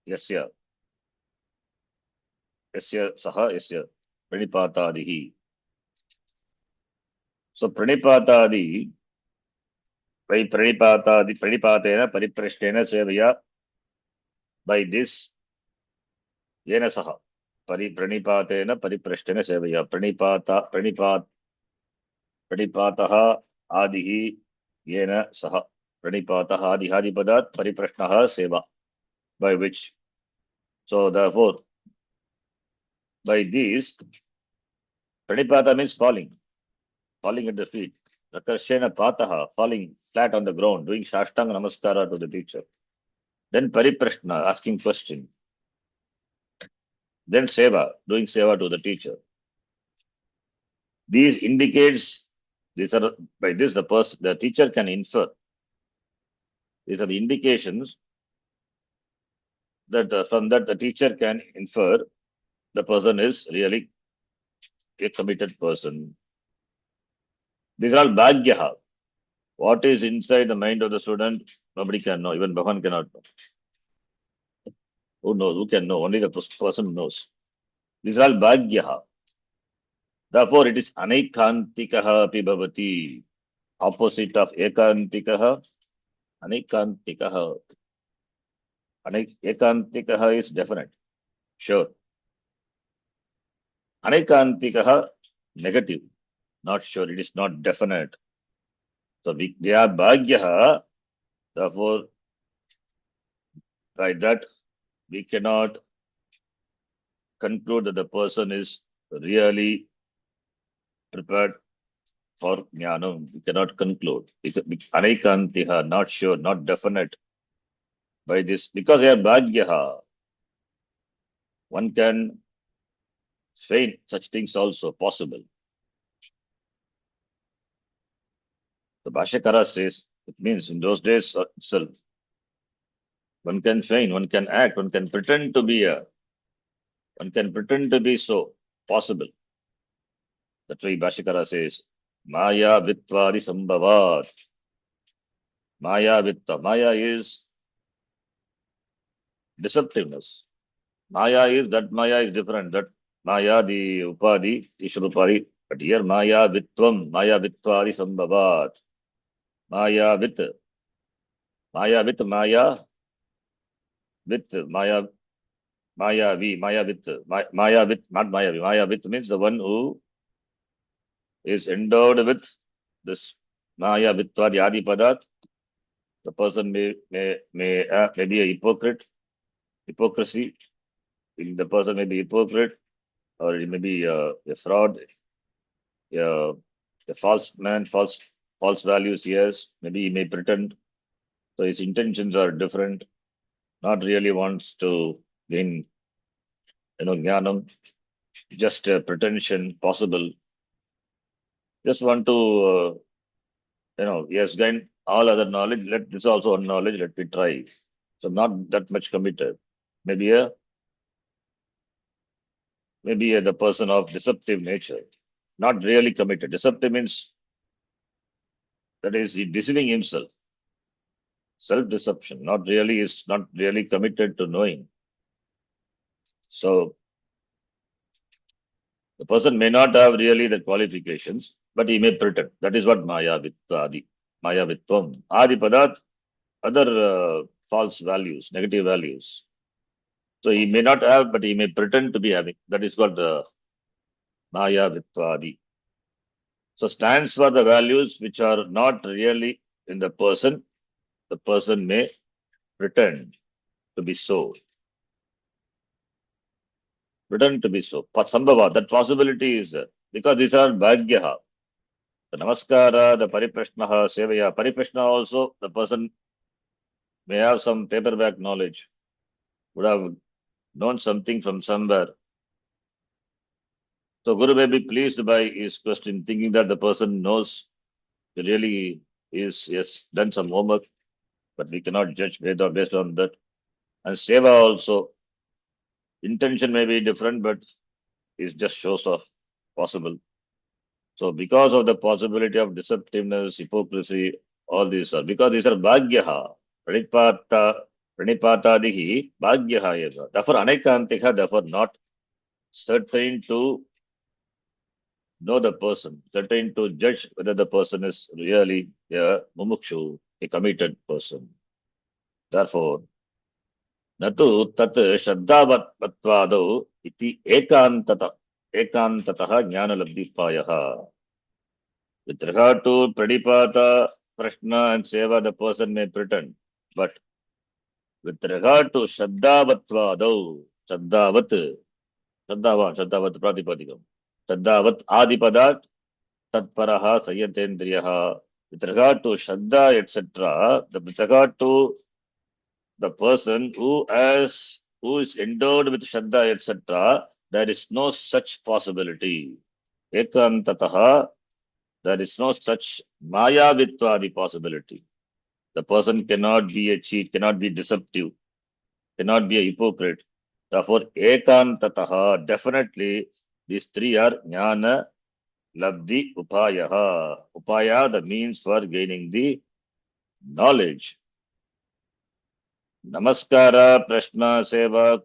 Yasya Saha Yasya Pranipatadihi. So Pranipatadi by Pranipatena Pariprashtena Sevaya, by this Yena Saha Pranipatena Pariprashtena Sevaya Pranipataha Adihi Yena Saha Pranipataha Adihadi Padat Pariprashnaha Seva, by which. So therefore by these, Pranipata means falling at the feet. Rakarshena Pataha, falling flat on the ground, doing Shashtanga Namaskara to the teacher. Then Pariprashna, asking question. Then Seva, doing Seva to the teacher. These indicates, by this the teacher can infer. These are the indications that from that the teacher can infer the person is really a committed person. These are all bhagyaha. What is inside the mind of the student, nobody can know. Even Bhagavan cannot know. Who knows? Who can know? Only the person knows. These are all bhagyaha. Therefore, it is anaikantikaha api bhavati. Opposite of ekantikaha, anaikantikaha. Ekantikaha is definite, sure. Anaikantikaha, negative, not sure. It is not definite. So they are bhagyaha. Therefore, by that, we cannot conclude that the person is really prepared for jnanam. We cannot conclude. Anaikantiha, not sure, not definite. By this, because they are bhagyaha, one can feign such things also possible. The Bhashyakara says, it means in those days itself, one can feign, one can act, one can pretend to be so possible. That's why Bhashyakara says, Maya Vitvadi Sambhavat. Maya Vitta. Maya is deceptiveness. Maya is different. That Maya, the Upadi, Ishvara Upadi. But here Maya Vitvam, Maya Vitvadi Sambhavat. Maya with Maya with Maya with Maya Maya V Maya with Maya with not Maya V. Maya with means the one who is endowed with this Maya Vitva the Adi Padat. The person may be a hypocrisy. The person may be hypocrite, or it may be a fraud, a false man, false values. Yes, maybe he may pretend. So his intentions are different. Not really wants to gain, jnanam, just a pretension possible. Just want to, yes, gain all other knowledge. This also one knowledge. Let me try. So not that much committed. Maybe the person of deceptive nature, not really committed. Deceptive means that is he deceiving himself. Self-deception, not really committed to knowing. So the person may not have really the qualifications, but he may pretend. That is what Maya Vittadi, Maya Vittvam. Adi Padat, other false values, negative values. So he may not have, but he may pretend to be having. That is called Maya Vittvadi. So stands for the values which are not really in the person. The person may pretend to be so. Pretend to be so. Sambhava, that possibility is because these are bhagyaha. The namaskara, the pariprashnaha, sevaya. Pariprashna also, the person may have some paperback knowledge, would have known something from somewhere. So Guru may be pleased by his question, thinking that the person knows really is, yes, done some homework, but we cannot judge based on that. And seva also, intention may be different, but it just shows off possible. So because of the possibility of deceptiveness, hypocrisy, all these are, because these are bhagyaha, pranipatadihi, bhagyaha eva. Therefore, anaikantika, therefore not certain to know the person, certain to judge whether the person is really a mumukshu, a committed person. Therefore, natu tat shraddhavattvadau iti ekantataha jnanalabdhipayaha. With regard to pranipata, prashna and seva, the person may pretend. But with regard to shraddhavatvadau, shraddhavat pratipadikam, shraddhavat adipadat, tatparaha sayatendriyaha. With regard to shraddha, etc., with regard to the person who is endowed with shraddha, etc., there is no such possibility. Ekantataha, there is no such maya vittvadi possibility. The person cannot be a cheat, cannot be deceptive, cannot be a hypocrite. Therefore, ekantataha, definitely These three are jnana, labdhi, upayaha. Upaya, the means for gaining the knowledge. Namaskara, prashna, seva,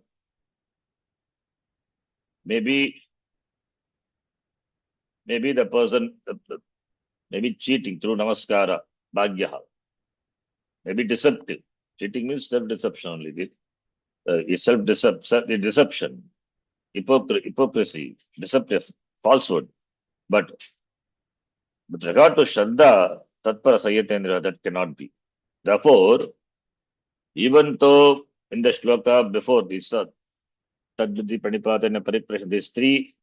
maybe the person maybe cheating through namaskara, bhagyaha, maybe deceptive. Cheating means self-deception only. It's deception, hypocrisy, deceptive, falsehood. But with regard to Shraddha, Tatpara Sayatendra, that cannot be. Therefore, even though in the shloka before this, Tadbuddhi Pranipatana Pariprashan, these three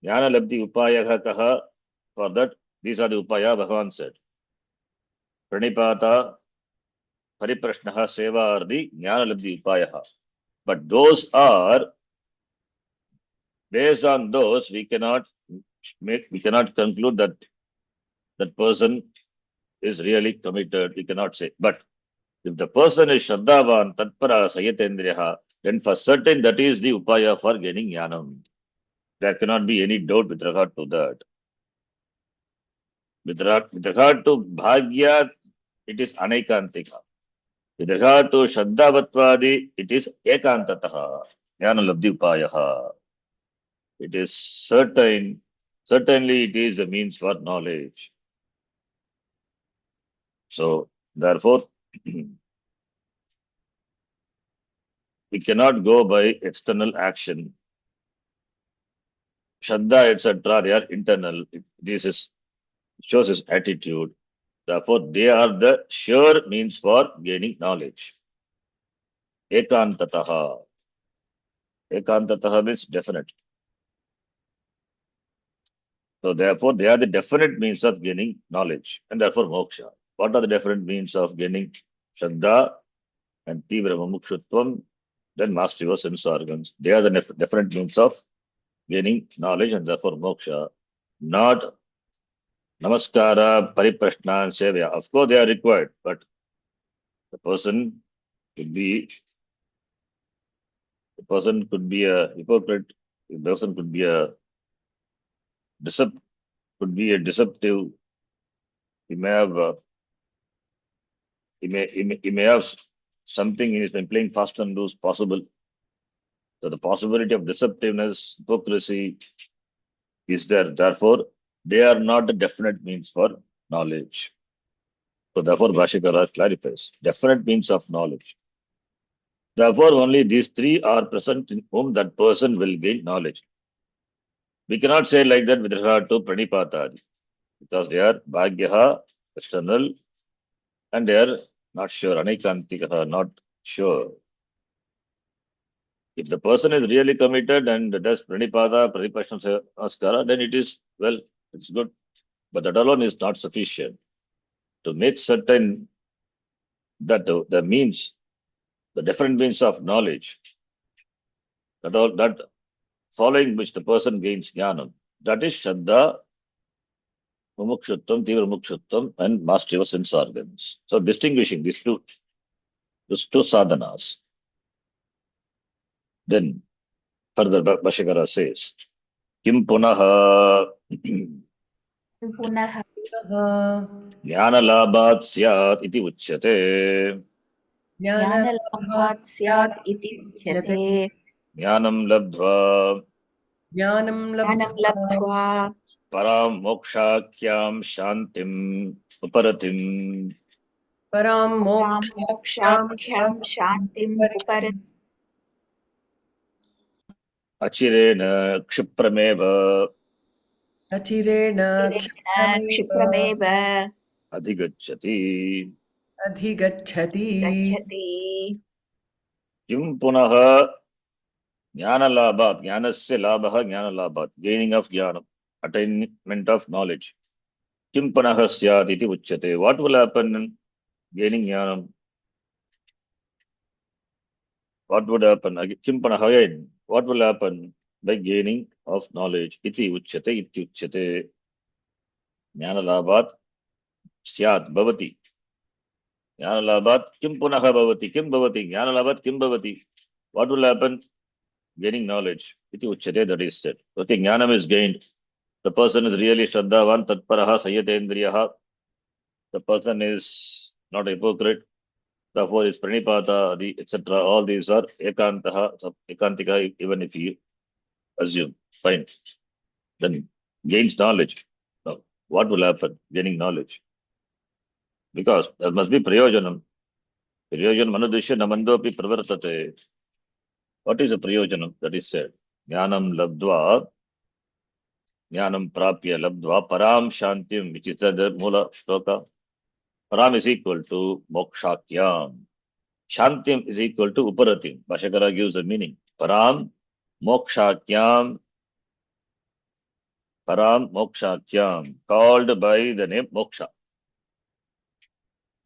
Jnana Labdhi Upaya Kaha, for that, these are the Upaya Bhagavan said. Pranipata, Pariprashnaha, Seva are the Jnana Labdhi Upaya. But those are, based on those, we cannot conclude that that person is really committed. We cannot say. But if the person is Shraddhavan, Tatpara, Sayatendriyaha, then for certain that is the Upaya for gaining Jnanam. There cannot be any doubt with regard to that. With regard to Bhagya, it is Anaikantika. With regard to Shraddhavatvadi, it is Ekantataha, Jnana Labdhi Upayaha. It is certainly it is a means for knowledge. So, therefore, we cannot go by external action. Shraddha, etc., they are internal. This shows his attitude. Therefore, they are the sure means for gaining knowledge. Ekantataha. Ekantataha means definite. So, therefore, they are the definite means of gaining knowledge and therefore moksha. What are the different means of gaining Shraddha and Tivra Mumukshutvam? Then mastery of sense organs. They are the different means of gaining knowledge and therefore moksha. Not Namaskara, Pariprashna, and Sevya. Of course, they are required, but the person could be a hypocrite. The person could be a deceptive. He may have he may have something in his mind playing fast and loose possible. So the possibility of deceptiveness, hypocrisy is there. Therefore, they are not the definite means for knowledge. So therefore, Bhashikara clarifies definite means of knowledge. Therefore, only these three are present in whom that person will gain knowledge. We cannot say like that with regard to Pranipatadi, because they are Bhagyaha, external, and they are not sure, Anaikantikaha, not sure. If the person is really committed and does Pranipada, Pranipashna Namaskara, then it is, well, it's good. But that alone is not sufficient. To make certain that the means, the different means of knowledge, that following which the person gains jnanam, that is Shraddha, Mumukshutvam, Tivra Mumukshutvam, and mastery of sense organs. So distinguishing these two sadhanas. Then further Bhashikara says, Kim punaha पुनः jnanalabhat syat iti uchyate. ज्ञानलाभात् स्यात् इति उच्यते Jnanam labdva ज्ञानं ज्ञानं लब्ध्वा param mokshakyam shantim uparatim परां परां मोक्षां मोक्षाख्यां शान्तिम् उपरति achirena kshiprameva अचिरेण क्षिप्रमेव adhigacchati. अधिगच्छति गच्छति Kim punaha jnanalabhat, jnanasya labha jnanalabhat, gaining of jnanam, attainment of knowledge. Kim punaha syat iti uchyate. What will happen in gaining jnanam? What would happen? Kim punaha again. What will happen by gaining of knowledge? Iti uchyate, iti uchyate. Jnanalabhat syat bhavati. Jnanalabhat kim punaha bhavati, kim bhavati. Jnanalabhat kim bhavati. What will happen? gaining knowledge. Iti uchyate, that is said. Okay, jnanam is gained. The person is really Shraddhavan, Tatparaha, Sayyatendriyaha. The person is not a hypocrite. Therefore, is Pranipata, etc. All these are Ekantaha, Ekantika, even if you assume. Fine. Then gains knowledge. Now, what will happen? Gaining knowledge. Because there must be Prayojanam. Prayojanam Anudishya Namandopi Pravartate. What is a Prayojanam? That is said. Jnanam Labdva, Jnanam Prapya Labdva, Param Shantim, which is the Mula Shloka. Param is equal to Mokshakyam. Shantim is equal to Uparatim. Bhashakara gives a meaning. Param Mokshakyam, Param Mokshakyam, called by the name Moksha.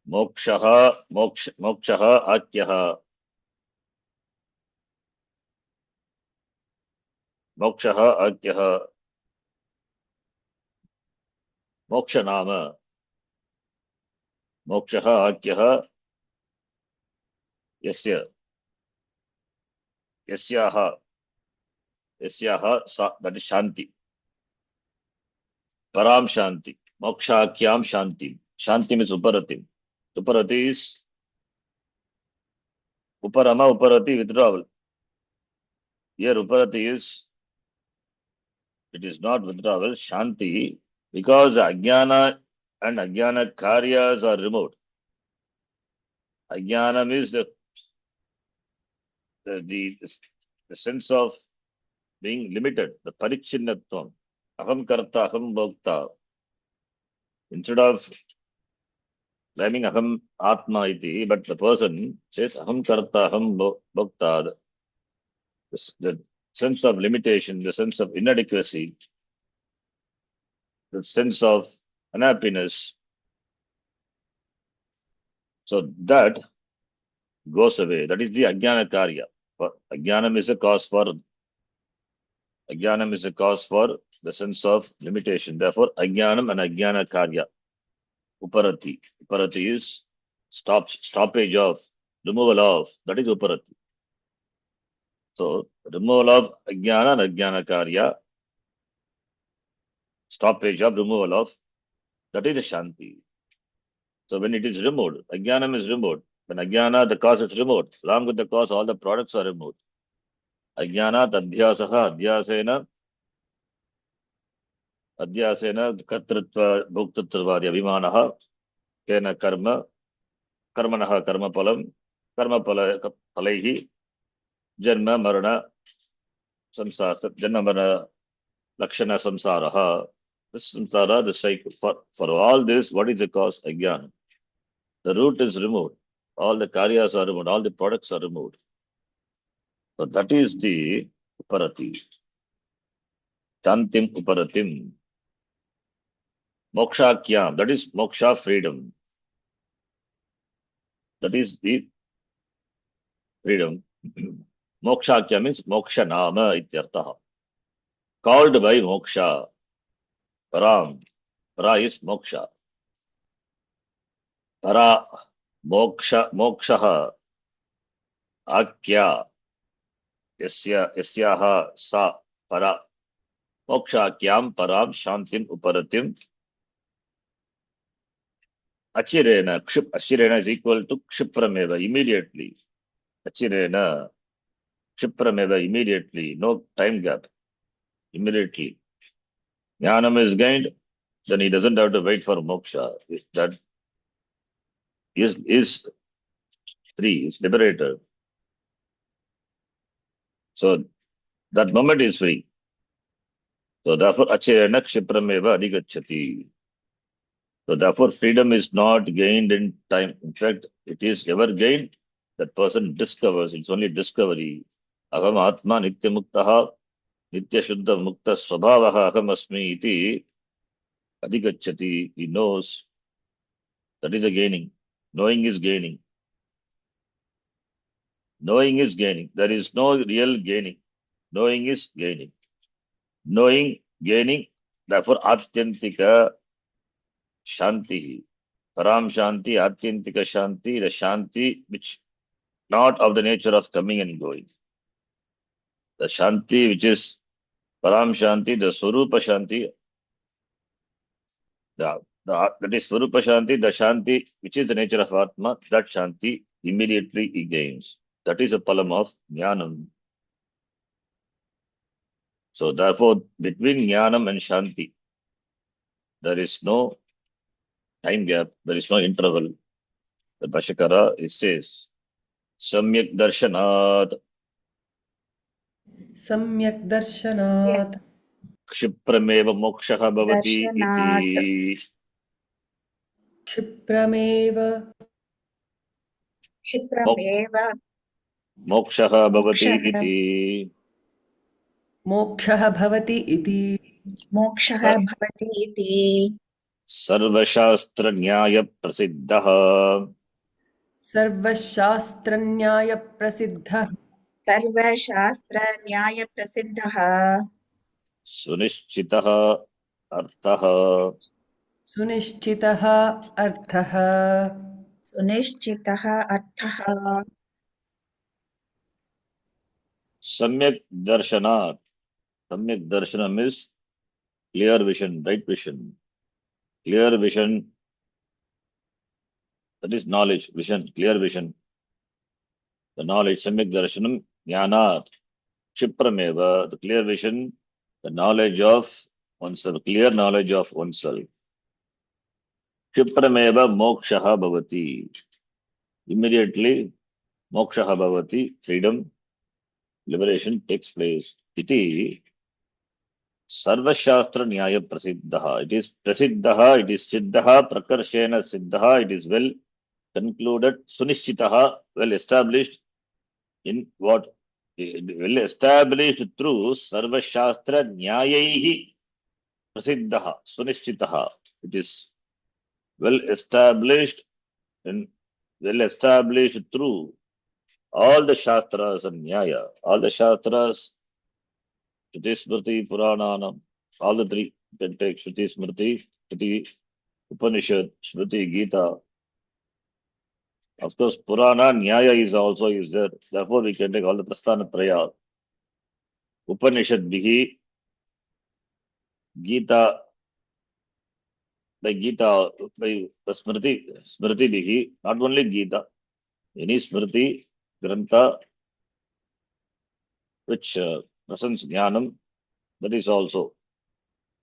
Mokshaha, Mokshaha, Akyaha. Mokshaha, Akyaha. Mokshanama. Mokshaha, Akyaha. Yasya. Yasyaha. Yasyaha, that is Shanti. Param Shanti. Mokshakyam Shanti. Shanti is Uparatim. Uparati is Uparama, Uparati, withdrawal. Here Uparati is, it is not withdrawal, Shanti, because Ajnana and Ajnana Karyas are removed. Ajnanam is the sense of being limited, the Parichinnatvam. Aham Karta, Aham Bhokta. Instead of claiming Aham Atma iti, but the person says Aham Karta, Aham Bhokta. The sense of limitation, the sense of inadequacy, the sense of unhappiness. So that goes away. That is the Ajnana Karya. Ajnanam is a cause for the sense of limitation. Therefore, Ajnanam and Ajnana Karya. Uparati. Uparati is stoppage of, removal of. That is Uparati. So, removal of Ajnana and Ajnana Karya, stoppage of, removal of, that is the Shanti. So, when it is removed, Ajnanam is removed. When Ajnana, the cause is removed. Along with the cause, all the products are removed. Ajnana, Adhyasena, Kartritva, Bhuktatva, Abhimanaha, Kena Karma, Karmanaha, Karma Palam, Karma Palaihi, Janma Marana, Samsara, Janma Marana, Lakshana Samsaraha. This samsara, the cycle. For all this, what is the cause? Ajnana. The root is removed. All the karyas are removed. All the products are removed. So that is the Uparati. Shantim Uparatim. Mokshakyam. That is moksha, freedom. That is the freedom. Mokshakyam means moksha nama ityartaha. Called by moksha. Param. Para is moksha. Para mokshaha akya yasyaha sa para mokshakyam param shantim uparatim achirena. Achirena is equal to kshiprameva, immediately. Achirena kshiprameva, immediately. No time gap. Immediately. Jnanam is gained, then he doesn't have to wait for moksha. That is free, is liberated. So that moment is free. So therefore, achirena kshiprameva adhigacchati. So therefore, freedom is not gained in time. In fact, it is ever gained. That person discovers. It's only discovery. Aham atma nitya muktaha, nitya shuddha mukta svabhavaha aham asmi iti adhigacchati. He knows. That is a gaining. Knowing is gaining. Knowing is gaining. There is no real gaining. Knowing is gaining. Knowing, gaining. Therefore, atyantika shanti. Param shanti, atyantika shanti. The shanti which not of the nature of coming and going. The Shanti, which is Param Shanti, the Swarupa Shanti, that is Swarupa Shanti, the Shanti, which is the nature of Atma, that Shanti immediately he gains. That is a palam of Jnanam. So therefore, between Jnanam and Shanti, there is no time gap, there is no interval. The Bhashakara, it says, Samyak Darshanat Samyak darshanat. Kshiprameva Mokshaha Bhavati दर्शनात् iti. Kshiprameva क्षिप्रमेव Mokshaha Bhavati मोक्षः iti. moksha bhavati iti. मोक्षः भवति इति Sarvashastra Nyaya Prasiddha सर्वशास्त्रन्याय प्रसिद्धः सर्वशास्त्रन्यायप्रसिद्धः Sunishchitaha Arthaha सुनिश्चितः अर्थः सुनिश्चितः अर्थः Samyak Darshanat. Samyak Darshanam is clear vision, right vision. Clear vision, that is knowledge, vision, clear vision. The knowledge, Samyak Darshanam, Jnanat, Kshiprameva, the clear vision, the knowledge of oneself, clear knowledge of oneself. Kshiprameva Mokshaha Bhavati. Immediately, Mokshaha Bhavati, freedom, liberation takes place. Iti Sarvashastra Nyaya Prasiddha. It is Prasiddha, it is Siddha, Prakarshena Siddha, it is well concluded, Sunishchitaha, well established in what? Well established through Sarvashastra Nyayaihi Prasiddha, Sunishchitaha. It is well established and well established through all the Shastras and Nyaya, all the Shastras, Shruti Smriti, Purananam, all the three. You can take Shruti Smriti, Shruti Upanishad, Shruti Gita. Of course, Purana, Nyaya is also is there. Therefore, we can take all the Prasthana Traya. Upanishad Bihi, Gita, by Gita, by the Smriti Bihi, not only Gita, any Smriti, Grantha, which presents Jnanam, that is also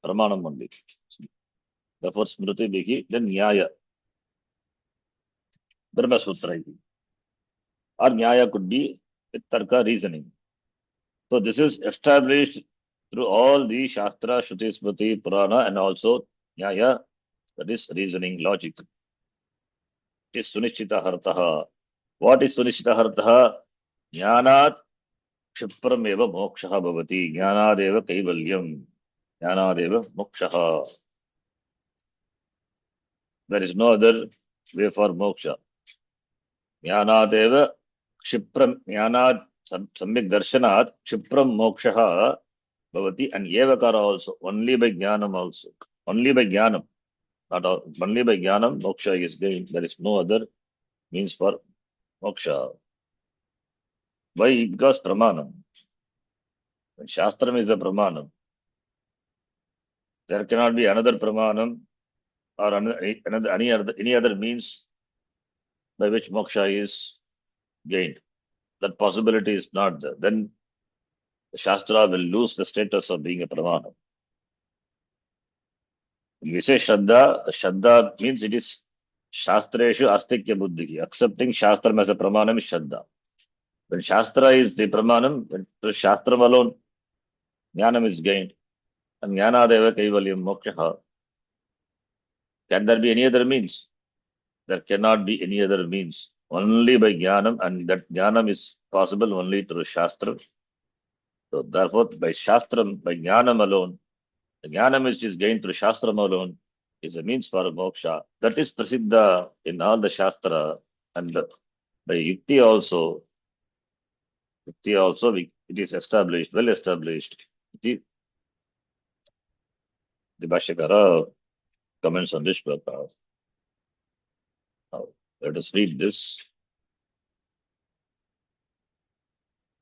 Pramanam only. Therefore, Smriti Bihi, then Nyaya, Brahma Sutra. Or Nyaya could be Tarka reasoning. So this is established through all the Shastra, Shruti, Smriti, Purana, and also Nyaya, that is reasoning, logic. It is Sunishchita Hartaha. What is Sunishchita Hartaha? Jnanat Kshiprameva Mokshaha Bhavati. Jnanadeva Kaivalyam. Jnanadeva Mokshaha. There is no other way for moksha. Jnanadeva Kshipram, Jnanad Samyak Darshanat Kshipram Mokshaha Bhavati, and Evakara also, only by Jnanam also. Only by Jnanam. Not all, only by Jnanam, moksha is gained. There is no other means for moksha. Why? Because Pramanam. When Shastram is the Pramanam, there cannot be another Pramanam or any other means by which moksha is gained. That possibility is not there. Then the Shastra will lose the status of being a Pramanam. When we say Shraddha, the Shraddha means it is Shastreshu Astikya Buddhi. Accepting Shastram as a Pramanam is Shraddha. When Shastra is the Pramanam, when the Shastram alone, Jnanam is gained. And Jnanadeva Kaivalyam Mokshaha. Can there be any other means? There cannot be any other means. Only by Jnanam, and that Jnanam is possible only through Shastra. So therefore, by Shastram, by Jnanam alone, the Jnanam which is gained through Shastram alone is a means for moksha. That is Prasiddha in all the Shastra. And by Yukti also, it is established, well established. The Bhashyakara comments on this shloka. Now, let us read this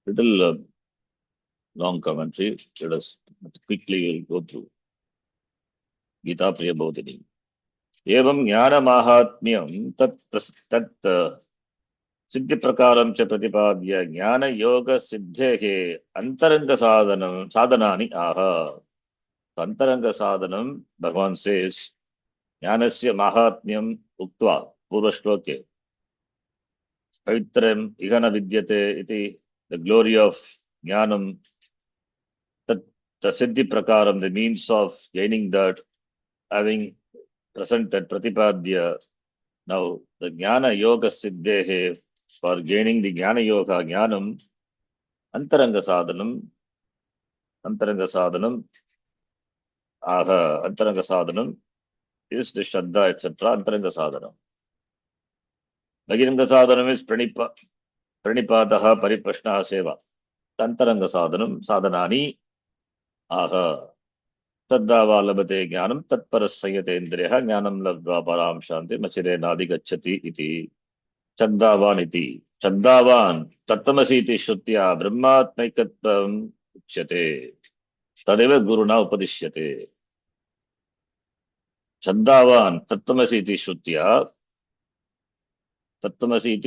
little long commentary. Let us quickly go through. Gita Priya Bodhini. Evam Jnana Mahatmyam Tat Siddhi Prakaram Cha Pratipadya Jnana Yoga Siddhehe Antaranga Sadhanani Aha. Antaranga Sadhanam, Bhagavan says, Jnanasya Mahatmyam Uktva, Purva Shloke, Pavitram Igana Vidyate iti, the glory of Jnanam, the Siddhi Prakaram, the means of gaining that, having presented Pratipadya. Now, the Jnana Yoga Siddhehe, for gaining the Jnana Yoga, Jnanam, Antaranga Sadhanam, Aha, Antaranga Sadhanam is the Shraddha, etc., Antaranga Sadhanam. Bhagiranga Sadhanam is Pranipataha Pariprashna Seva. Tantaranga Sadhanam Sadhanani Aha. Shraddhava labhate jnanam tatparasayate indriya jnanam labdva param shanti machire nadi gacchati iti. Shraddhavan iti. Shraddhavan tattamasi iti shrutya brahmatmaikatvam uchyate. Tadeva guruna upadishyate. Shraddhavan tattamasi iti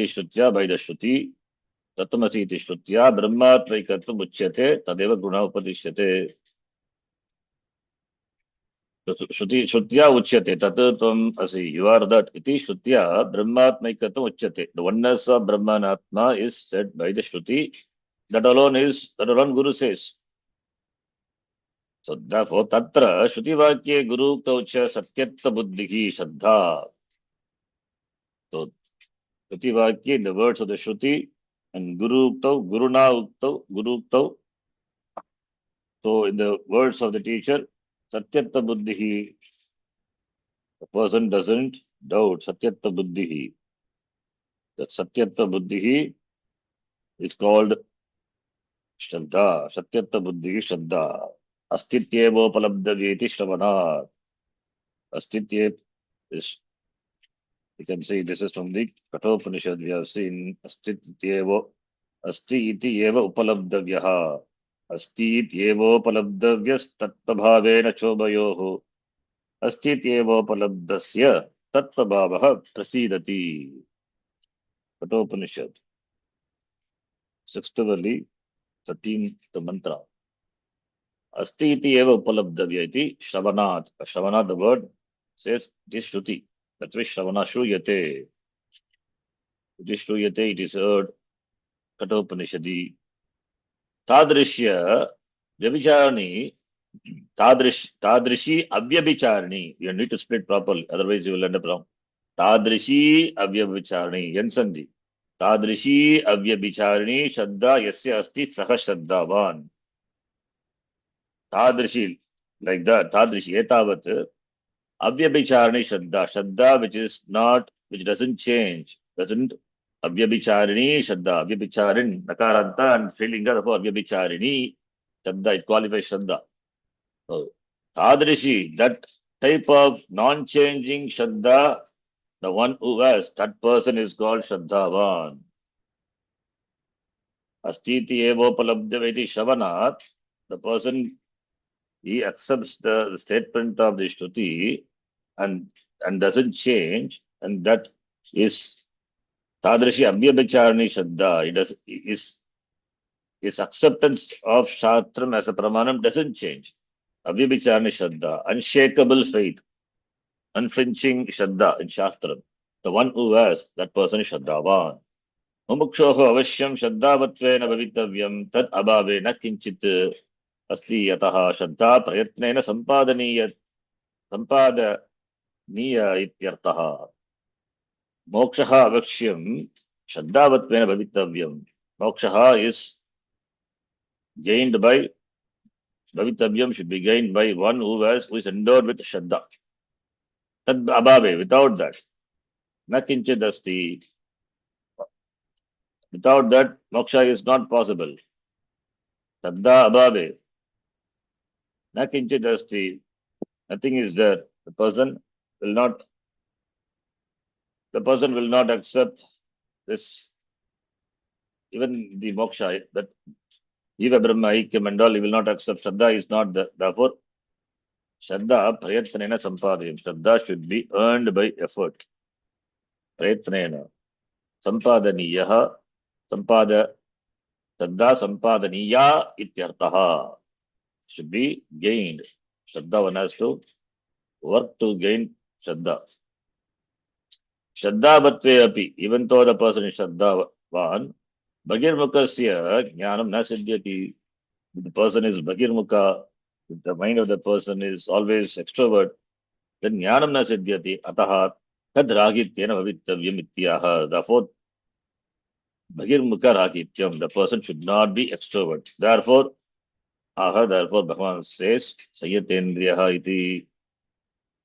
shrutya by the shruti. Tattamasi iti shrutya brahmatmaikatvam uchyate. Tadeva guruna upadishyate. Shrutya uchyate tat tvam asi. You are that iti shrutya brahmatmaikatam uchyate. The oneness of Brahma and Atma is said by the Shruti. That alone Guru says. So therefore tatra Shruti vakye Guru ucha satyatta buddhihi shraddha. So Shruti vakye, the words of the Shruti, and Guru Guru uktau. So in the words of the teacher, satyatta buddhihi, the person doesn't doubt. Satyatta buddhihi. That Satyatta Buddhihi is called Shraddha. Satyatta Buddhihi Shraddha. Astityevo Palabdhavyeti Shravanat. Astitye is, you can see this is from the Kathopanishad. We have seen Astityevo. Asti iti eva upalabdhavyaha. Asti ityevo palabdhavyas tattva chobayoho. Asti ityevo palabdhasya tattva prasidati. Kathopanishad. 6th verse, 13th mantra. Asti iti eva upalabdhavya iti shravanat. Shravanat, the word says it is Shruti. That is Shravana Shruyate. It is Shruyate, it is heard. Kathopanishadi. Tadrishya Vyabhicharani. Tadrishi Avyabhicharani. You need to split properly, otherwise you will end up wrong. Tadrishi Avyabhicharani. Yansandi. Tadrishi Avyabhicharani Shraddha Yasya Asti Saha Shraddhavan. Tadrishi, like that, Tadrishi, Etavat, Avyabhicharani Shraddha, Shraddha which doesn't change, Avyabhicharini Shraddha, Avyabhicharin, Nakaranta and Srilinga for Avyabhicharini, Shraddha, it qualifies Shraddha. So, Tadrishi, that type of non-changing Shraddha, the one who has, that person is called Shraddhavan. Astiti evopalabdhaveti Shravanat, the person, he accepts the statement of the Shruti and doesn't change, and that is Tadrashi Avyabhicharani Shraddha. His acceptance of Shastram as a Pramanam doesn't change. Avyabhicharani Shraddha, unshakable faith, unflinching Shraddha in Shastram. The one who has, that person is Shraddhavan. Mumukshoho avashyam Shraddhavatvena bhavitavyam tad abhavena kinchit asti yataha Shraddha prayatnena sampadaniya ityartaha. Mokshaha avakshyam Shraddhavatvena bhavitavyam. Mokshaha is gained by, bhavitavyam should be gained by one who is endowed with Shraddha. Tad abhave, without that. Na kinchid asti. Without that, moksha is not possible. Shraddha abhave. Na kinchid asti. Nothing is there. The person will not accept this, even the moksha, that Jiva Brahma Aikyam and all, you will not accept. Shraddha is not the, therefore, Shraddha Prayatnena Sampadayam. Shraddha should be earned by effort. Prayatnena. Sampadaniyaha. Sampada. Shraddha Sampadaniya Ityartaha. Should be gained. Shraddha, one has to work to gain Shraddha. Shraddha Bhatve api. Even though the person is Shraddhavan, Bhagirmukasya Jnanam na siddhyati. The person is Bhagirmuka, if the mind of the person is always extrovert, then Jnanam na siddhyati. Ataha tad ragityena bhavittavyam ityaha. Therefore, Bhagirmuka ragityam. The person should not be extrovert. Therefore, therefore, Bhagavan says, Sayatendriyaha iti.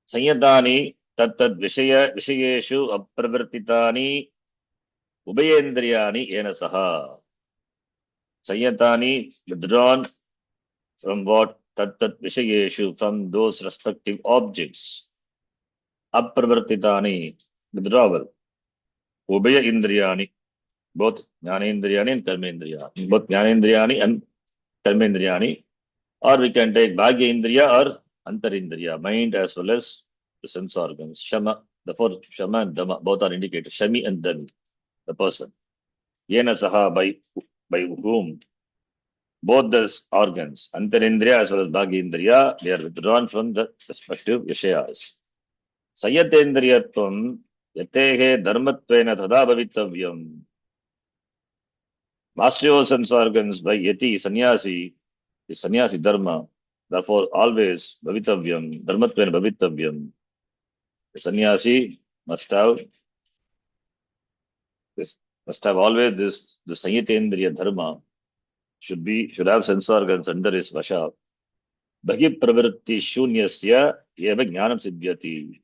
Sanyatani tat vishayeshu apravartitani ubhayendriyani yena saha. Sanyatani, withdrawn from what? Tat vishayeshu, from those respective objects. Apravartitani, withdrawal. Ubhaya indriyani, both jnanendriyani and karmendriyani. Both jnanendriyani and karmendriyani. Or we can take bhagya indriya or antarindriya, mind as well as the sense organs. Shama, the four Shama and Dama, both are indicated. Shami and Dami, the person. Yena saha, by whom? Both the organs, antarindriya as well as bhagindriya, they are withdrawn from the respective vishayas. Sayatendriyatvam yatehe dharmatvena tada bhavittavyam. Mastery of sense organs by yati, sannyasi, is sannyasi dharma. Therefore, always bhavittavyam, dharmatvena bhavittavyam. The sannyasi must have always this the Sayatendriya dharma. Should have sense organs under his vasha. Bhagi pravritti shunyasya eva jnanam siddhyati.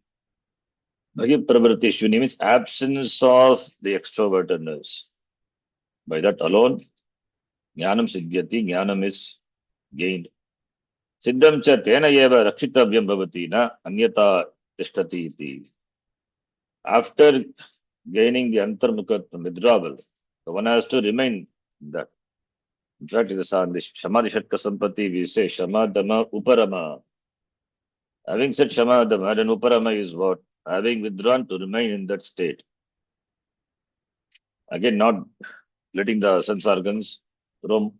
Bhagi pravritti shunya means absence of the extrovertedness. By that alone, jnanam siddhyati, jnanam is gained. Siddham cha tena eva rakshitavyam bhavati na anyata tishtati iti. After gaining the antarmukhatvam, withdrawal, the one has to remain that. In fact, in the Shamadhi Shatka Sampati, we say Shamadama Uparama. Having said Shamadama, then Uparama is what? Having withdrawn to remain in that state. Again, not letting the sense organs roam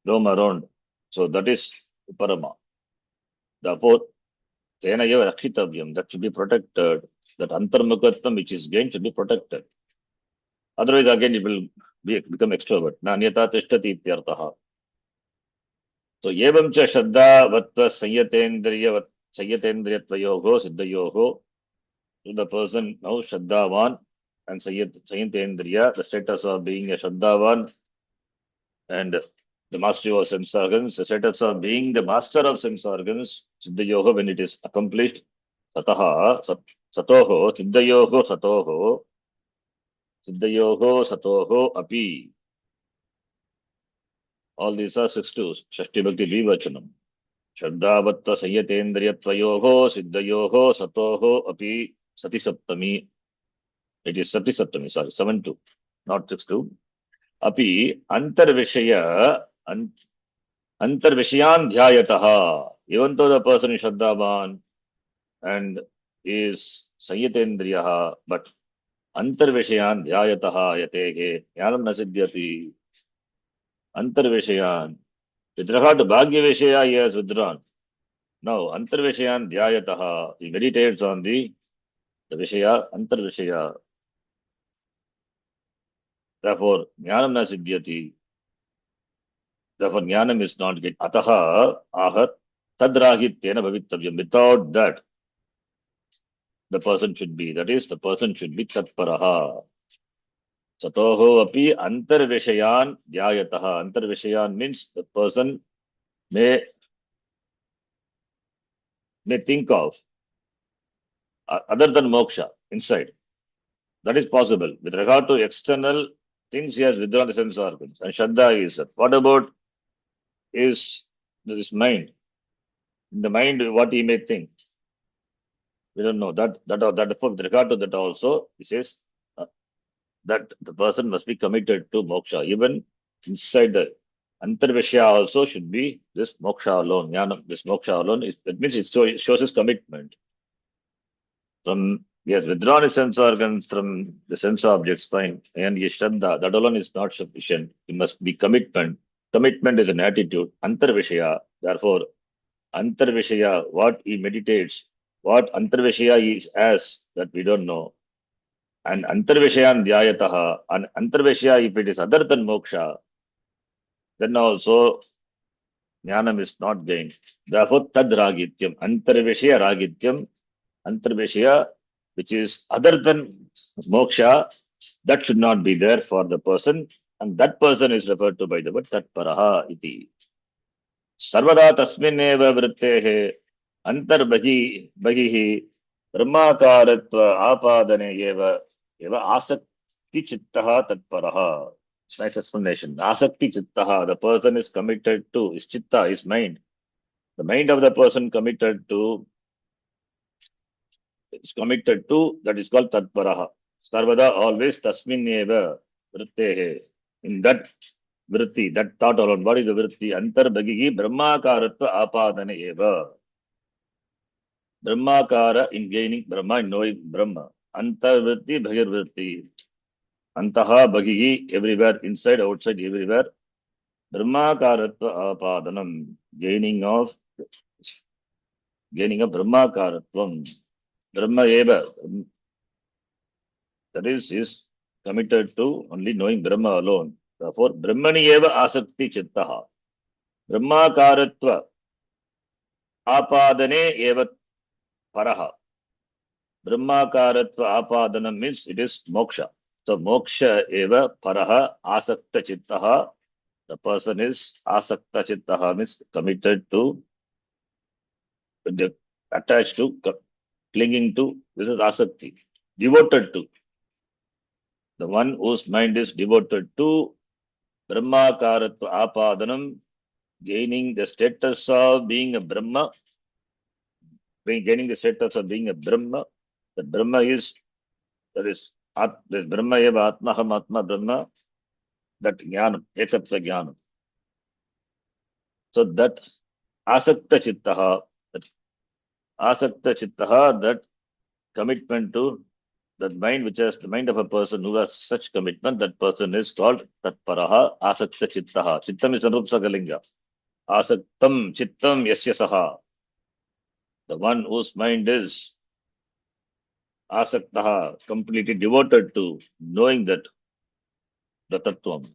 around. So that is Uparama. Therefore, Tena Yeva Rakshitavyam, that should be protected. That Antarmukhatvam which is gained should be protected. Otherwise, again, it will become extrovert. Na anyata tishtati ityartaha. So, evam cha shraddha vatva sayyatendriyatvayoho siddhayoho. To the person now shraddhavan and sayyatendriya, the status of being a shraddhavan and the mastery of sense organs, the status of being the master of sense organs, siddhayoho, when it is accomplished, satoho, siddhayoho satoho api. All these are 6 Shashti Bhakti Vivachanam. Shraddhavatta Sayyatendriyatvayoho Siddhayoho Satoho Api Sati Saptami. It is Sati Saptami, sorry, 7-2, not 6-2. Api Antarvishaya Antarvishayan Dhyayataha. Even though the person is Shraddhavan and is Sayyatendriyaha, but Antarvishayan Dhyayataha Yatehe Jnanam na siddhyati. Antarvishayan. With regard to Bhagya Vishaya, he has withdrawn. Now, Antarvishayan Dhyayataha, he meditates on the Vishaya, Antarvishaya. Therefore, Jnanam na siddhyati. Therefore, Jnanam is not get. Ataha ahat tadrahityena bhavittavyam. Without that, the person should be. That is, the person should be tatparaha. Satoho api antarvishayan dhyayataha. Antarvishayan means the person may think of other than moksha inside. That is possible. With regard to external things, he has withdrawn the sense organs. And Shraddha is that. What about this mind? In the mind, what he may think? We don't know. That with regard to that also, he says that the person must be committed to moksha, even inside the Antarvishya also should be this moksha alone. Jnana, this moksha alone is, that means it shows his commitment. From, yes, withdrawn his sense organs from the sense objects, fine. And his shraddha, that alone is not sufficient. It must be commitment. Commitment is an attitude. Antarvishya, therefore, Antarvishya, what he meditates, what Antarvishya is as, that we don't know. And Antarvishyan Dhyayataha, and Antarvishya, if it is other than moksha, then also Jnanam is not gained. Therefore, Tad Ragityam, Antarvishya Ragityam, Antarvishya, which is other than moksha, that should not be there for the person, and that person is referred to by the word Tatparaha iti. Sarvada tasmineva vrittehe antarbagi brahmakaratva apadane eva asakti chittaha tatparaha. It's nice explanation. Asakti chittaha, the person is committed to, is chitta, is mind. The mind of the person committed to, that is called tatparaha. Sarvada, always, tasmineva vrittehe. In that vritti, that thought alone. What is the vritti? Antarbhagi brahmakaratva apadane eva. Brahmakara in gaining Brahma, in knowing Brahma. Antarvritti, bhagirvritti. Antaha bhagi, everywhere, inside, outside, everywhere. Brahmakaratva apadanam, gaining of Brahmakaratvam. Brahma eva, that is committed to only knowing Brahma alone. Therefore, Brahmani eva asakti chittaha. Brahmakaratva apadane eva paraha. Brahmakaratva apadanam means it is moksha. So moksha eva paraha asakta chittaha. The person is asakta chittaha, means committed to, attached to, clinging to. This is asakti. Devoted to. The one whose mind is devoted to Brahmakaratva apadanam, gaining the status of being a Brahma, gaining the status of being a Brahma. The Brahma is, that is Brahma eva atmaham atma Brahma, that jnanam, ekatva jnanam. So that asakta chittaha, that commitment to that mind, which has the mind of a person who has such commitment, that person is called tatparaha asakta chittaha. Chittam is anrupsakalinga. Asaktam chittam yasya saha. The one whose mind is asaktaha, completely devoted to knowing that, the tattvam.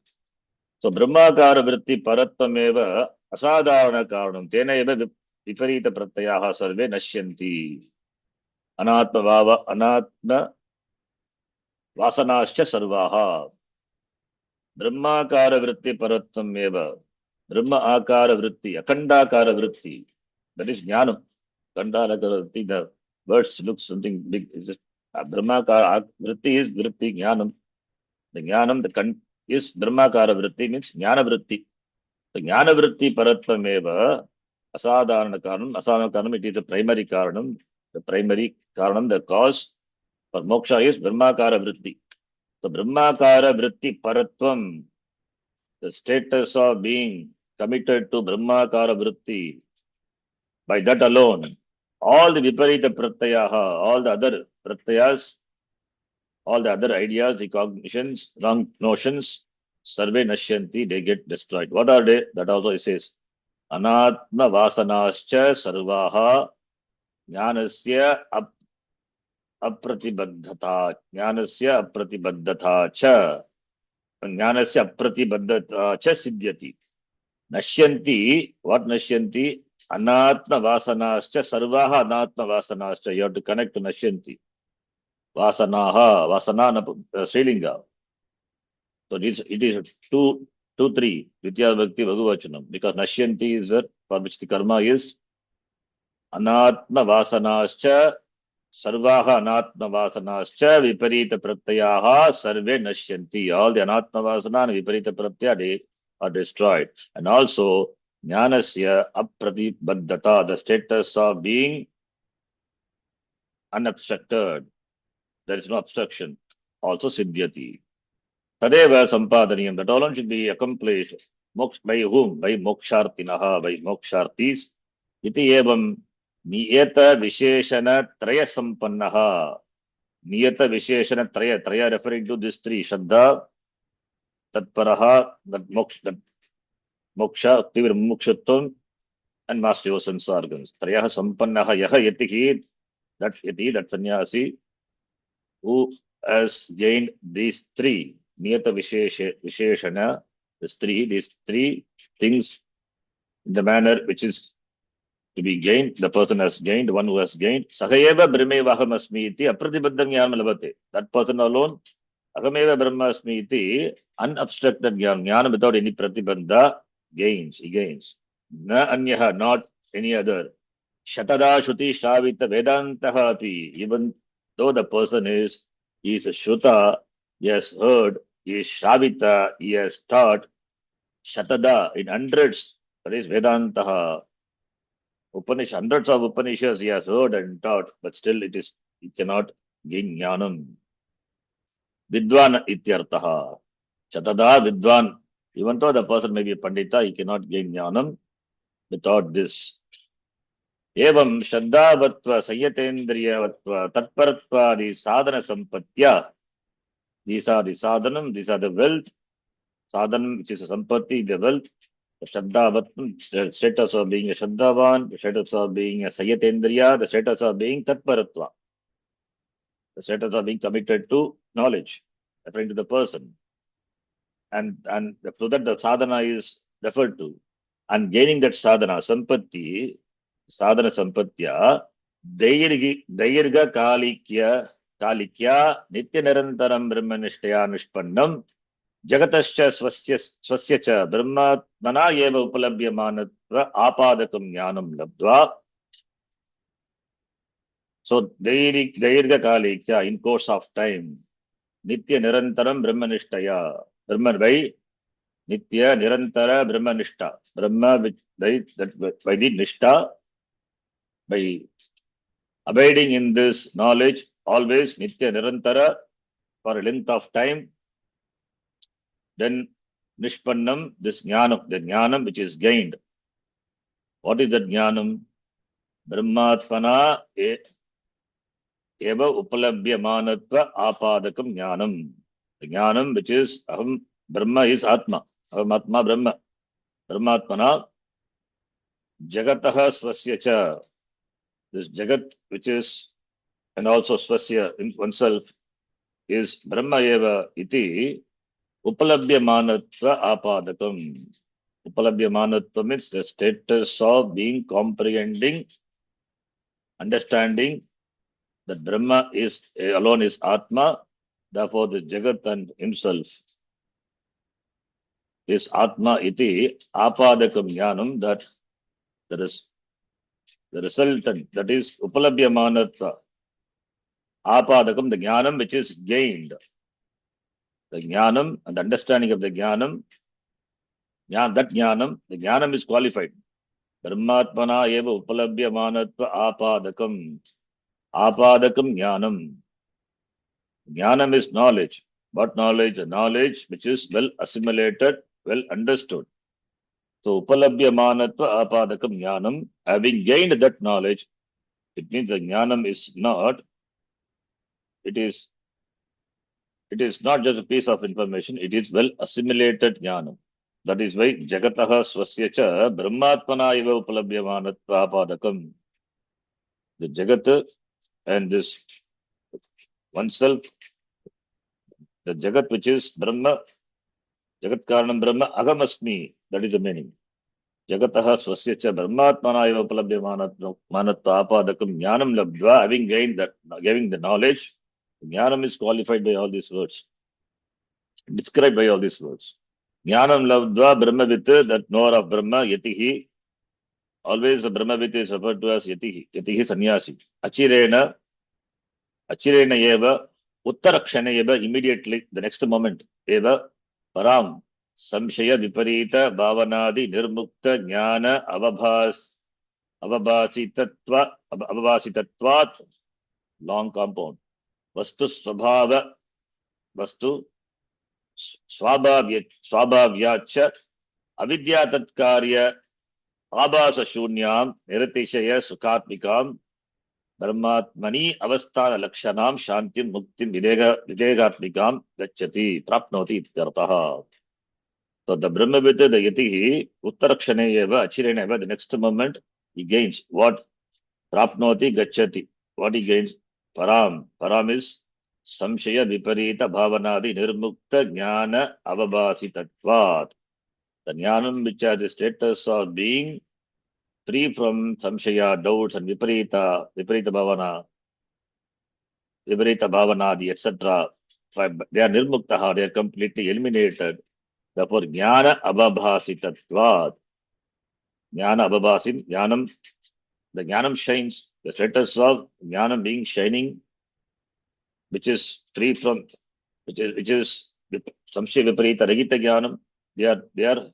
So brahmakara vritti parattvameva asadharana karanam tena eva viparita pratyaha sarve nashyanti. Anatma vasanascha sarvaha. Brahmakara vritti parattvameva. Brahma akara vritti, akandakara vritti. That is jnanam. Akandakara vritti, the words look something big. Is it? Brahmakara vritti is vritti jnanam. The jnanam, is brahmakara vritti, means jnana vritti. The jnana vritti paratvameva asadharana karanam. Asadharana karanam, it is the primary karanam. The primary karanam, the cause for moksha is brahmakara vritti. So brahmakara vritti paratvam, the status of being committed to brahmakara vritti, by that alone, all the viparita pratyaha, all the other pratyas, all the other ideas, recognitions, wrong notions, sarve nashyanti, they get destroyed. What are they? That also it says, anatma vasanascha sarvaha jnanasya apratibaddhata, jnanasya apratibaddhata cha, jnanasya apratibaddhata cha siddhyati. Nashyanti, what nashyanti? Anatma vasanascha sarvaha anatma vasanascha. You have to connect to nashyanti. Vasanaha, vasana Srilinga. So it is 2, 3, Ditya Bhakti Bhagavachanam, because Nashyanti is that for which the karma is Anatma Vasanascha, Sarvaha Anatma Vasanascha, Viparita Pratyaha, Sarve Nashyanti. All the Anatma Vasana and Viparita Pratyaya, they are destroyed. And also, Jnanasya Apratibaddhata, the status of being unobstructed. There is no obstruction. Also Siddhyati. Tadeva Sampadaniyam, that alone should be accomplished. by whom? By mokshartinaha, by mokshartis. Iti evam niyata visheshana traya sampannaha. Niyata visheshana traya. Traya referring to this three. Shraddha, tatparaha, that moksha, tivir mukshutvam, and mastery of sense organs. Traya sampannaha yaha yatihi. That yati, that sannyasi, who has gained these three. Niyata visheshana. These three things in the manner which is to be gained, the person has gained, one who has gained. Sahayeva brahmeva ahamasmi iti apratibaddham jnanam labhate. That person alone, ahameva brahmasmi iti, unobstructed jnanam without any pratibandha, gains, he gains. Na anyaha, not any other. Shatada shruti shravita vedantaha api. Even though the person he is a shruta, he has heard, he is shravita, he has taught, shatada, in hundreds, that is vedantaha. Hundreds of Upanishads he has heard and taught, but still he cannot gain jnanam. Vidwan ityartaha. Shatada vidwan. Even though the person may be a pandita, he cannot gain jnanam without this. Evam shraddhavatva sayyatendriyavatva tatparatva the sadhana sampatya. These are the sadhanam, these are the wealth. Sadhanam, which is a sampatti, the wealth. The Shraddhavatvam, the status of being a Shraddhavan, the status of being a Sayyatendriya, the status of being Tatparatva, the status of being committed to knowledge, referring to the person. And through that the sadhana is referred to. And gaining that sadhana, sampatti, sadhana sampatya, dairga kalikya, nitya nirantaram brahmanishtaya nishpannam, Jagatascha swasya cha brahmatmana eva upalabhyamanatva apadakam jnanam labdva. So dairga kalikya, in course of time, nitya nirantaram brahmanishtaya, brahman by nitya nirantara brahmanishta, brahma by the nishta, by abiding in this knowledge, always nitya nirantara for a length of time. Then nishpannam, this jnanam, the jnanam which is gained. What is that jnanam? Brahmatmana eva upalabhyamanatva apadakam jnanam. The jnanam which is aham, Brahma is Atma. Aham Atma Brahma. Brahmatmana jagataha swasya cha. This jagat which is, and also swasya in oneself, is Brahma eva iti. Upalabhyamanatva apadakam. Upalabhyamanatva means the status of being comprehending, understanding that Brahma is alone is Atma. Therefore, the Jagat and himself is Atma iti apadakam jnanam, that there is the resultant, that is Upalabhyamanatva apadakam, the jnanam which is gained. The jnanam and the understanding of the jnanam, the jnanam is qualified. Brahmatmana eva upalabhyamanatva apadakam. Apadakam jnanam. Jnanam is knowledge. What knowledge? A knowledge which is well assimilated, well understood. So upalabhyamanatva apadakam jnanam. Having gained that knowledge, it means the jnanam is not, it is not just a piece of information, it is well assimilated jnanam. That is why jagataha swasya cha brahmatmana eva upalabhyamanatva apadakam. The jagat and this oneself, the jagat which is Brahma, jagat karanam Brahma, ahamasmi, that is the meaning. Jagataha swasya cha brahmatmana eva upalabhyamanatva apadakam jnanam labdva, having gained that, giving the knowledge. Jnanam is qualified by all these words, described by all these words. Jnanam labdva brahmavit, that knower of Brahma, yatihi. Always the brahmavit is referred to as yatihi. Yatihi sannyasi. Achirena eva, uttarakshana eva, immediately, the next moment, eva, param, samshaya viparita bhavanadi nirmukta jnana avabhasitatvat, long compound. Vastu swabhavyacha avidya tatkarya abhasa shunyam niratishaya sukatmikam brahmatmani avasthana lakshanam shantim muktim videgatmikam gacchati prapnoti ityartah. So the Brahmavid, the Yatihi, Uttarakshane eva, Achirena eva, the next moment he gains what? Prapnoti gacchati. What he gains? Param. Param is Samshaya Viparita Bhavanadi Nirmukta Jnana Avabhasitatvat. The Jnanam which has the status of being free from Samshaya, doubts and Viparita Bhavanadi, etc. They are Nirmuktaha, they are completely eliminated. Therefore, Jnana Avabhasitatvat. Jnana Abhabasim, Jnanam, the Jnanam shines, the status of Jnanam being shining, which is free from, which is Samshaya Viparita Ragita Jnanam, they are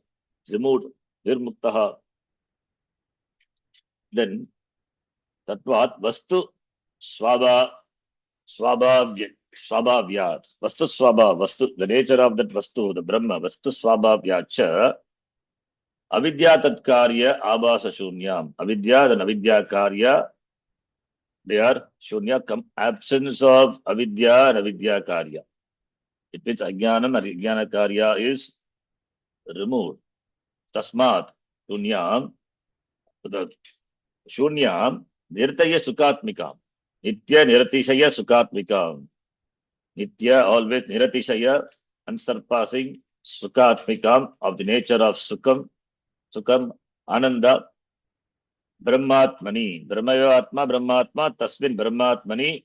removed, Nirmuktaha. Then Tatvat Vastu Swabhavyat. Vastu Swabha, Vastu, the nature of that Vastu, the Brahma, Vastu Swabhavyacha, Avidya Tatkarya Abhasa Shunyam. Avidya and Avidya Karya, they are Shunya, absence of Avidya and Avidya Karya. It means Ajnanam and Ajnana Karya is removed. Tasmat Shunyam, the Shunyam, Nirtaya Sukatmikam. Nitya Niratishaya Sukatmikam. Nitya, always Niratishaya, unsurpassing Sukatmikam, of the nature of Sukham, Ananda, Brahmatmani, Brahmatma, Tasmin Brahmatmani,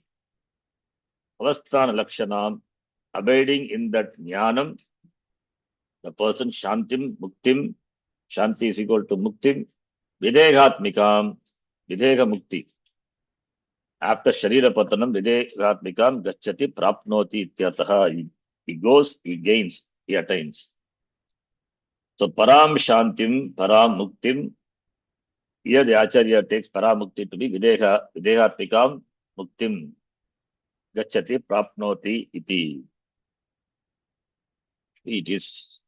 Avasthana Lakshanam, abiding in that Jnanam, the person Shantim, Muktim, Shanti is equal to Muktim, Videgatmikam, Videga Mukti. After Sharira Patanam, Videgatmikam, Gacchati, Prapnoti, Ityataha. He goes, he gains, he attains. So Param Shantim, Param Muktim, here the Acharya takes Paramukti to be Videgatmikam, Muktim, Gacchati, Prapnoti, Iti. It is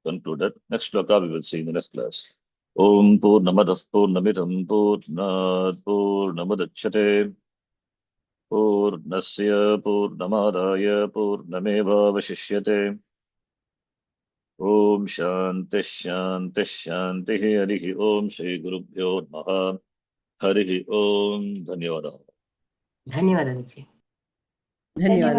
concluded. Next sloka we will see in the next class. Om Purnamadah Purnamidam Purnat Purnamadachyate Purnasya Purnamadaya Purnameva Vashishyate. Om Shanti Shanti Shanti Harihi Om Shri Gurubhyo Namaha Harihi Om Dhanyavadah. ಧನ್ಯವಾದಗಳು G. ಧನ್ಯವಾದ.